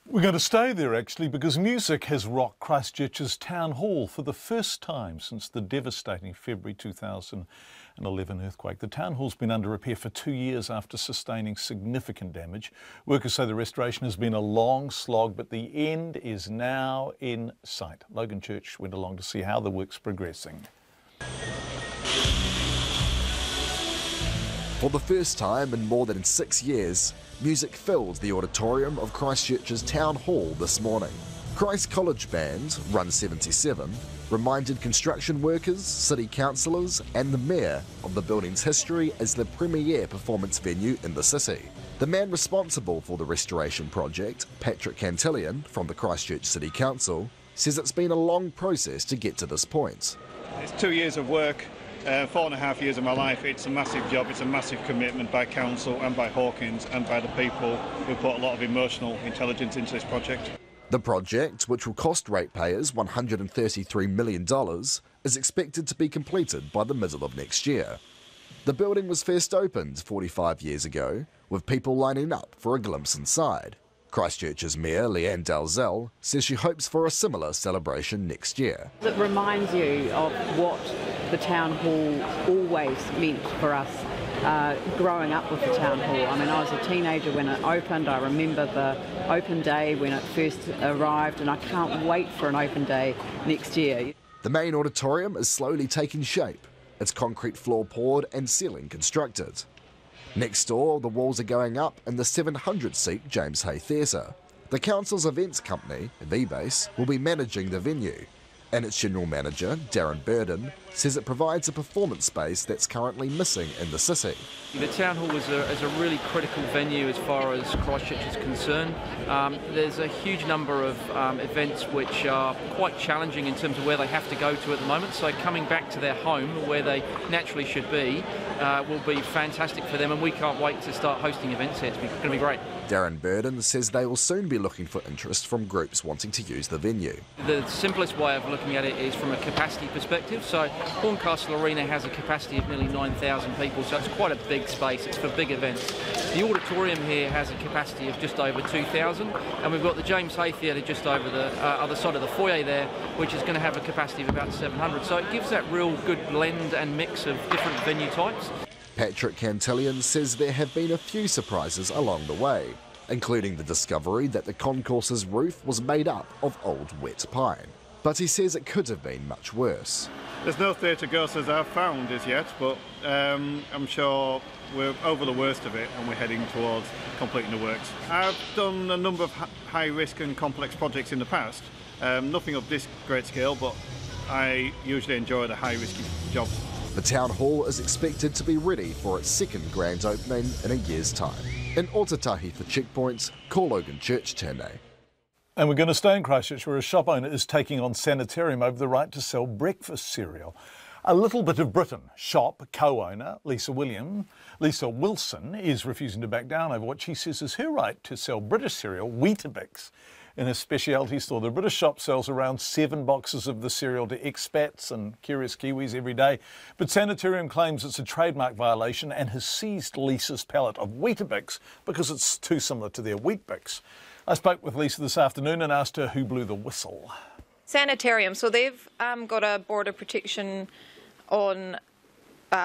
We're going to stay there actually because music has rocked Christchurch's Town Hall for the first time since the devastating February 2011 earthquake. The Town Hall's been under repair for 2 years after sustaining significant damage. Workers say the restoration has been a long slog, but the end is now in sight. Logan Church went along to see how the work's progressing. For the first time in more than 6 years, music filled the auditorium of Christchurch's Town Hall this morning. Christ College Band, Run 77, reminded construction workers, city councillors and the mayor of the building's history as the premier performance venue in the city. The man responsible for the restoration project, Patrick Cantillion from the Christchurch City Council, says it's been a long process to get to this point. It's 2 years of work. 4.5 years of my life. It's a massive job, it's a massive commitment by council and by Hawkins and by the people who put a lot of emotional intelligence into this project. The project, which will cost ratepayers $133 million, is expected to be completed by the middle of next year. The building was first opened 45 years ago, with people lining up for a glimpse inside. Christchurch's Mayor Leanne Dalzell says she hopes for a similar celebration next year. It reminds you of what the Town Hall always meant for us growing up with the Town Hall. I mean, I was a teenager when it opened. I remember the open day when it first arrived, and I can't wait for an open day next year. The main auditorium is slowly taking shape, its concrete floor poured and ceiling constructed. Next door, the walls are going up in the 700-seat James Hay Theatre. The council's events company, V-Base, will be managing the venue, and its general manager, Darren Burden, says it provides a performance space that's currently missing in the city. The Town Hall is a really critical venue as far as Christchurch is concerned. There's a huge number of events which are quite challenging in terms of where they have to go to at the moment, so coming back to their home, where they naturally should be, will be fantastic for them, and we can't wait to start hosting events here. It's going to be great. Darren Burden says they will soon be looking for interest from groups wanting to use the venue. The simplest way of looking at it is from a capacity perspective. So Horncastle Arena has a capacity of nearly 9,000 people, so it's quite a big space. It's for big events. The auditorium here has a capacity of just over 2,000, and we've got the James Hay Theatre just over the other side of the foyer there, which is going to have a capacity of about 700. So it gives that real good blend and mix of different venue types. Patrick Cantillion says there have been a few surprises along the way, including the discovery that the concourse's roof was made up of old wet pine. But he says it could have been much worse. There's no theatre ghosts as I've found as yet, but I'm sure we're over the worst of it and we're heading towards completing the works. I've done a number of high risk and complex projects in the past, nothing of this great scale, but I usually enjoy the high risky jobs. The Town Hall is expected to be ready for its second grand opening in a year's time. In Otatahi for Checkpoints, call Logan Church Tēnei. And we're going to stay in Christchurch, where a shop owner is taking on Sanitarium over the right to sell breakfast cereal. A little bit of Britain. Shop co-owner Lisa Wilson is refusing to back down over what she says is her right to sell British cereal, Weetabix, in a specialty store. The British shop sells around 7 boxes of the cereal to expats and curious Kiwis every day. But Sanitarium claims it's a trademark violation and has seized Lisa's pallet of Weetabix because it's too similar to their Weet-Bix. I spoke with Lisa this afternoon and asked her who blew the whistle. Sanitarium, so they've got a border protection on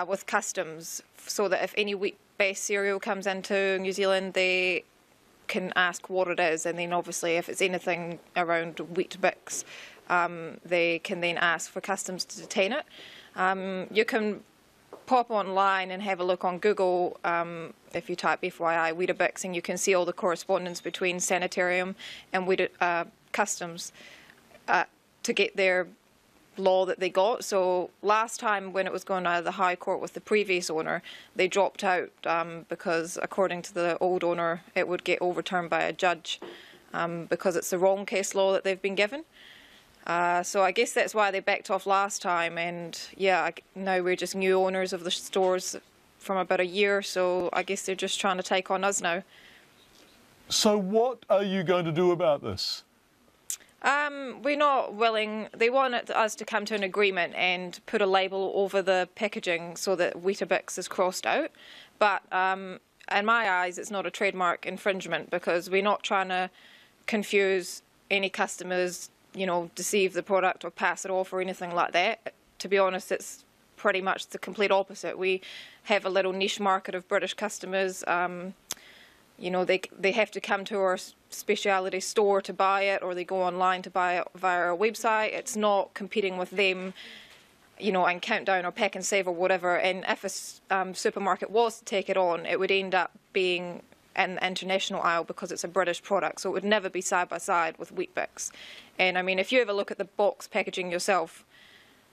with customs, so that if any wheat-based cereal comes into New Zealand, they can ask what it is, and then obviously if it's anything around Weet-Bix, they can then ask for customs to detain it. You can pop online and have a look on Google if you type FYI Weetabix, and you can see all the correspondence between Sanitarium and customs to get their law that they got. So last time when it was going out of the High Court with the previous owner, they dropped out because according to the old owner it would get overturned by a judge because it's the wrong case law that they've been given. So I guess that's why they backed off last time, and yeah, now we're just new owners of the stores from about a year, so I guess they're just trying to take on us now. So what are you going to do about this? We're not willing. They wanted us to come to an agreement and put a label over the packaging so that Weetabix is crossed out. But in my eyes, it's not a trademark infringement because we're not trying to confuse any customers, you know, deceive the product or pass it off or anything like that. To be honest, it's pretty much the complete opposite. We have a little niche market of British customers. You know, they have to come to our speciality store to buy it, or they go online to buy it via our website. It's not competing with them you know, and Countdown or Pack and Save or whatever, and if a supermarket was to take it on, it would end up being in the international aisle because it's a British product, so it would never be side by side with Weet-Bix. And I mean, if you ever look at the box packaging yourself,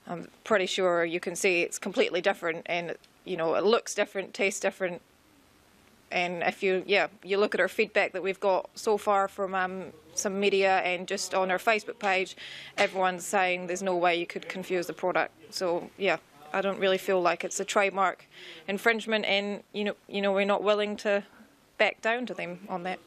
I'm pretty sure you can see it's completely different, and you know, it looks different, tastes different. And if you look at our feedback that we've got so far from some media and just on our Facebook page, everyone's saying there's no way you could confuse the product. So yeah, I don't really feel like it's a trademark infringement, and you know we're not willing to back down to them on that.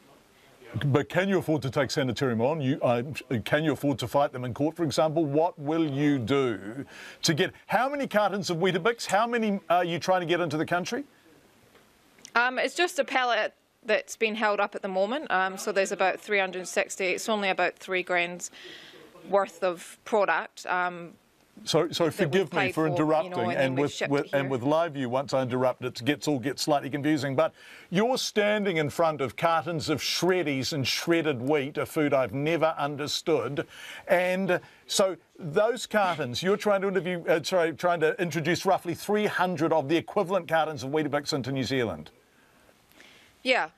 But can you afford to take Sanitarium on? Can you afford to fight them in court, for example? What will you do to get... How many cartons of Weet-Bix? How many are you trying to get into the country? It's just a pallet that's been held up at the moment. So there's about 360. It's only about 3 grand's worth of product. So forgive me for interrupting, you know, and with live view, once I interrupt, it gets slightly confusing. But you're standing in front of cartons of shreddies and shredded wheat, a food I've never understood, and so those cartons, you're trying to introduce roughly 300 of the equivalent cartons of Weet-Bix into New Zealand. Yeah,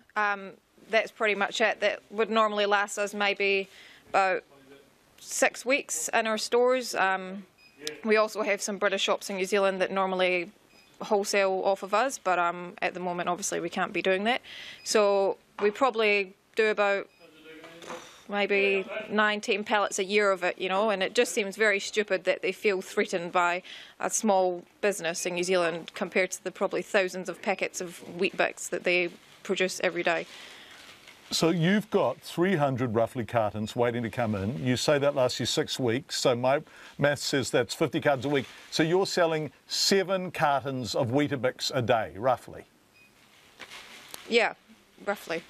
that's pretty much it. That would normally last us maybe about 6 weeks in our stores. We also have some British shops in New Zealand that normally wholesale off of us, but at the moment, obviously, we can't be doing that. So we probably do about maybe 9-10 pallets a year of it, you know, and it just seems very stupid that they feel threatened by a small business in New Zealand compared to the probably thousands of packets of Weet-Bix that they produce every day. So you've got 300 roughly cartons waiting to come in. You say that lasts you 6 weeks, so my math says that's 50 cartons a week. So you're selling 7 cartons of Weet-Bix a day, roughly? Yeah, roughly.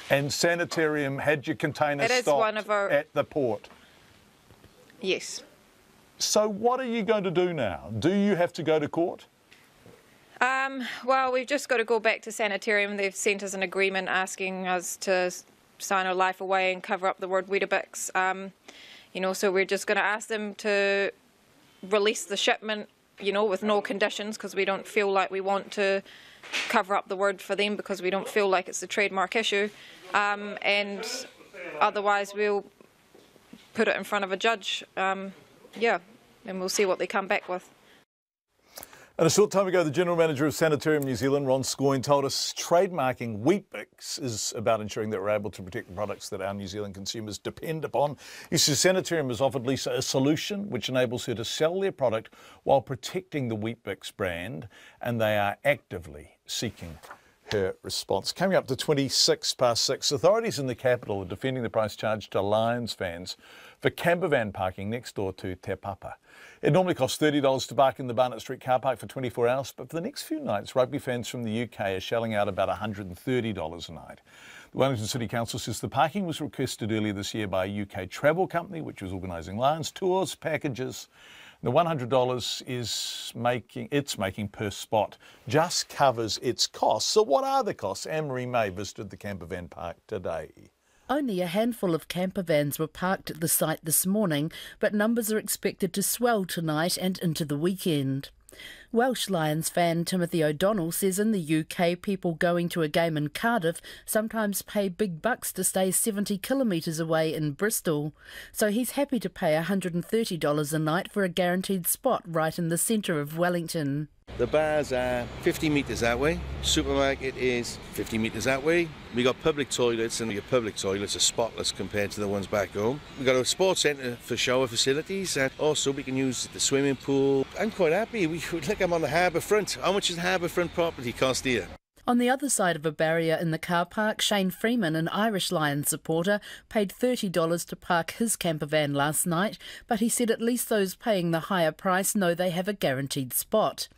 And Sanitarium had your container stocked at the port? Yes. So what are you going to do now? Do you have to go to court? Well, we've just got to go back to Sanitarium. They've sent us an agreement asking us to sign our life away and cover up the word Weet-Bix. You know, so we're just going to ask them to release the shipment, you know, with no conditions, because we don't feel like we want to cover up the word for them, because we don't feel like it's a trademark issue. And otherwise we'll put it in front of a judge. Yeah, and we'll see what they come back with. And a short time ago, the General Manager of Sanitarium New Zealand, Ron Scoyne, told us trademarking Weet-Bix is about ensuring that we're able to protect the products that our New Zealand consumers depend upon. He says Sanitarium has offered Lisa a solution which enables her to sell their product while protecting the Weet-Bix brand, and they are actively seeking her response. Coming up to 6:26, authorities in the capital are defending the price charged to Lions fans for campervan parking next door to Te Papa. It normally costs $30 to park in the Barnett Street car park for 24 hours, but for the next few nights, rugby fans from the UK are shelling out about $130 a night. The Wellington City Council says the parking was requested earlier this year by a UK travel company, which was organising Lions tours, packages. The $100 it's making per spot just covers its costs. So what are the costs? Anne-Marie May visited the campervan park today. Only a handful of campervans were parked at the site this morning, but numbers are expected to swell tonight and into the weekend. Welsh Lions fan Timothy O'Donnell says in the UK, people going to a game in Cardiff sometimes pay big bucks to stay 70 kilometres away in Bristol. So he's happy to pay $130 a night for a guaranteed spot right in the centre of Wellington. The bars are 50 metres that way, supermarket is 50 metres that way. We got public toilets, and your public toilets are spotless compared to the ones back home. We got a sports centre for shower facilities, and also we can use the swimming pool. I'm quite happy. We like I'm on the harbour front. How much does harbour front property cost here? On the other side of a barrier in the car park, Shane Freeman, an Irish Lions supporter, paid $30 to park his campervan last night, but he said at least those paying the higher price know they have a guaranteed spot.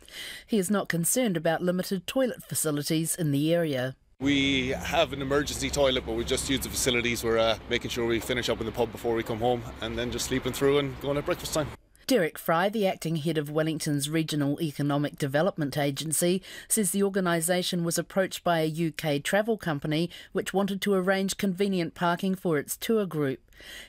He is not concerned about limited toilet facilities in the area. We have an emergency toilet, but we just use the facilities. We're making sure we finish up in the pub before we come home, and then just sleeping through and going at breakfast time. Derek Fry, the acting head of Wellington's Regional Economic Development Agency, says the organisation was approached by a UK travel company which wanted to arrange convenient parking for its tour group.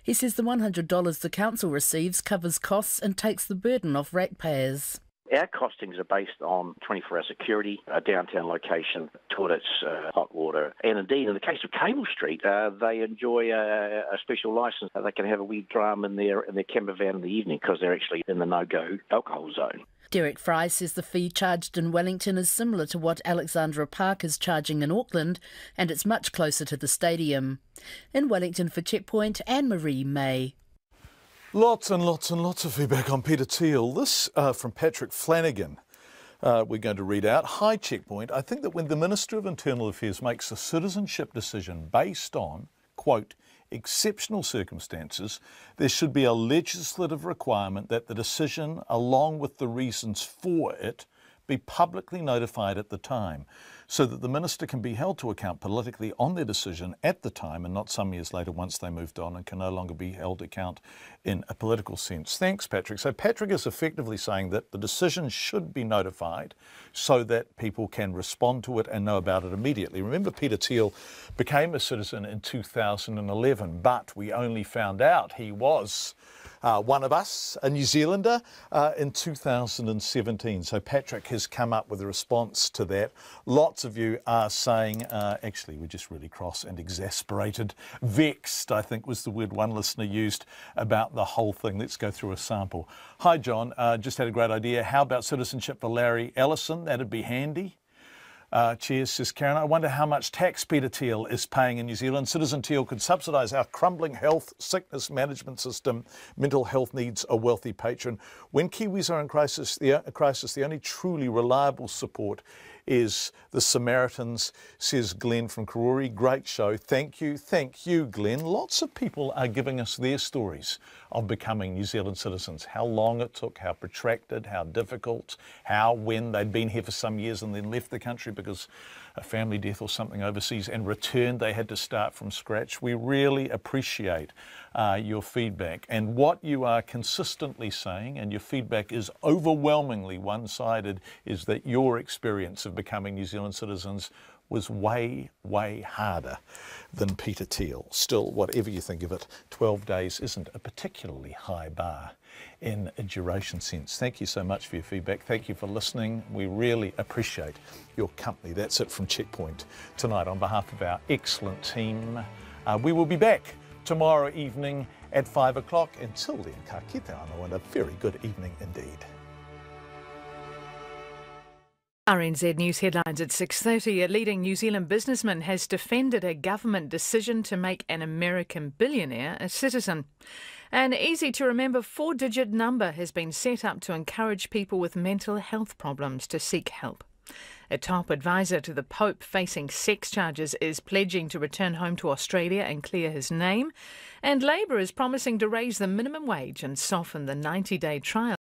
He says the $100 the council receives covers costs and takes the burden off ratepayers. Our costings are based on 24-hour security, a downtown location, toilets, hot water, and indeed in the case of Cable Street, they enjoy a special licence. They can have a wee dram in their camper van in the evening because they're actually in the no-go alcohol zone. Derek Fry says the fee charged in Wellington is similar to what Alexandra Park is charging in Auckland, and it's much closer to the stadium. In Wellington for Checkpoint, Anne-Marie May. Lots and lots and lots of feedback on Peter Thiel. This from Patrick Flanagan. We're going to read out. Hi, Checkpoint. I think that when the Minister of Internal Affairs makes a citizenship decision based on, quote, exceptional circumstances, there should be a legislative requirement that the decision, along with the reasons for it, be publicly notified at the time, so that the Minister can be held to account politically on their decision at the time and not some years later once they moved on and can no longer be held to account in a political sense. Thanks, Patrick. So Patrick is effectively saying that the decision should be notified so that people can respond to it and know about it immediately. Remember, Peter Thiel became a citizen in 2011, but we only found out he was one of us, a New Zealander, in 2017. So Patrick has come up with a response to that. Lots of you are saying, actually, we're just really cross and exasperated. Vexed, I think, was the word one listener used about the whole thing. Let's go through a sample. Hi, John. Just had a great idea. How about citizenship for Larry Ellison? That'd be handy. Cheers, says Karen. I wonder how much tax Peter Thiel is paying in New Zealand. Citizen Thiel could subsidise our crumbling health sickness management system. Mental health needs a wealthy patron. When Kiwis are in crisis, the only truly reliable support is the Samaritans, says Glenn from Karori. Great show. Thank you, Glenn. Lots of people are giving us their stories of becoming New Zealand citizens. How long it took, how protracted, how difficult, when they'd been here for some years and then left the country because a family death or something overseas and returned, they had to start from scratch. We really appreciate your feedback, and what you are consistently saying, and your feedback is overwhelmingly one-sided, is that your experience of becoming New Zealand citizens was way, way harder than Peter Thiel. Still, whatever you think of it, 12 days isn't a particularly high bar in a duration sense. Thank you so much for your feedback. Thank you for listening. We really appreciate your company. That's it from Checkpoint tonight. On behalf of our excellent team, we will be back tomorrow evening at 5 o'clock. Until then, ka kite anō, and a very good evening indeed. RNZ News headlines at 6:30. A leading New Zealand businessman has defended a government decision to make an American billionaire a citizen. An easy-to-remember 4-digit number has been set up to encourage people with mental health problems to seek help. A top advisor to the Pope facing sex charges is pledging to return home to Australia and clear his name. And Labour is promising to raise the minimum wage and soften the 90-day trial.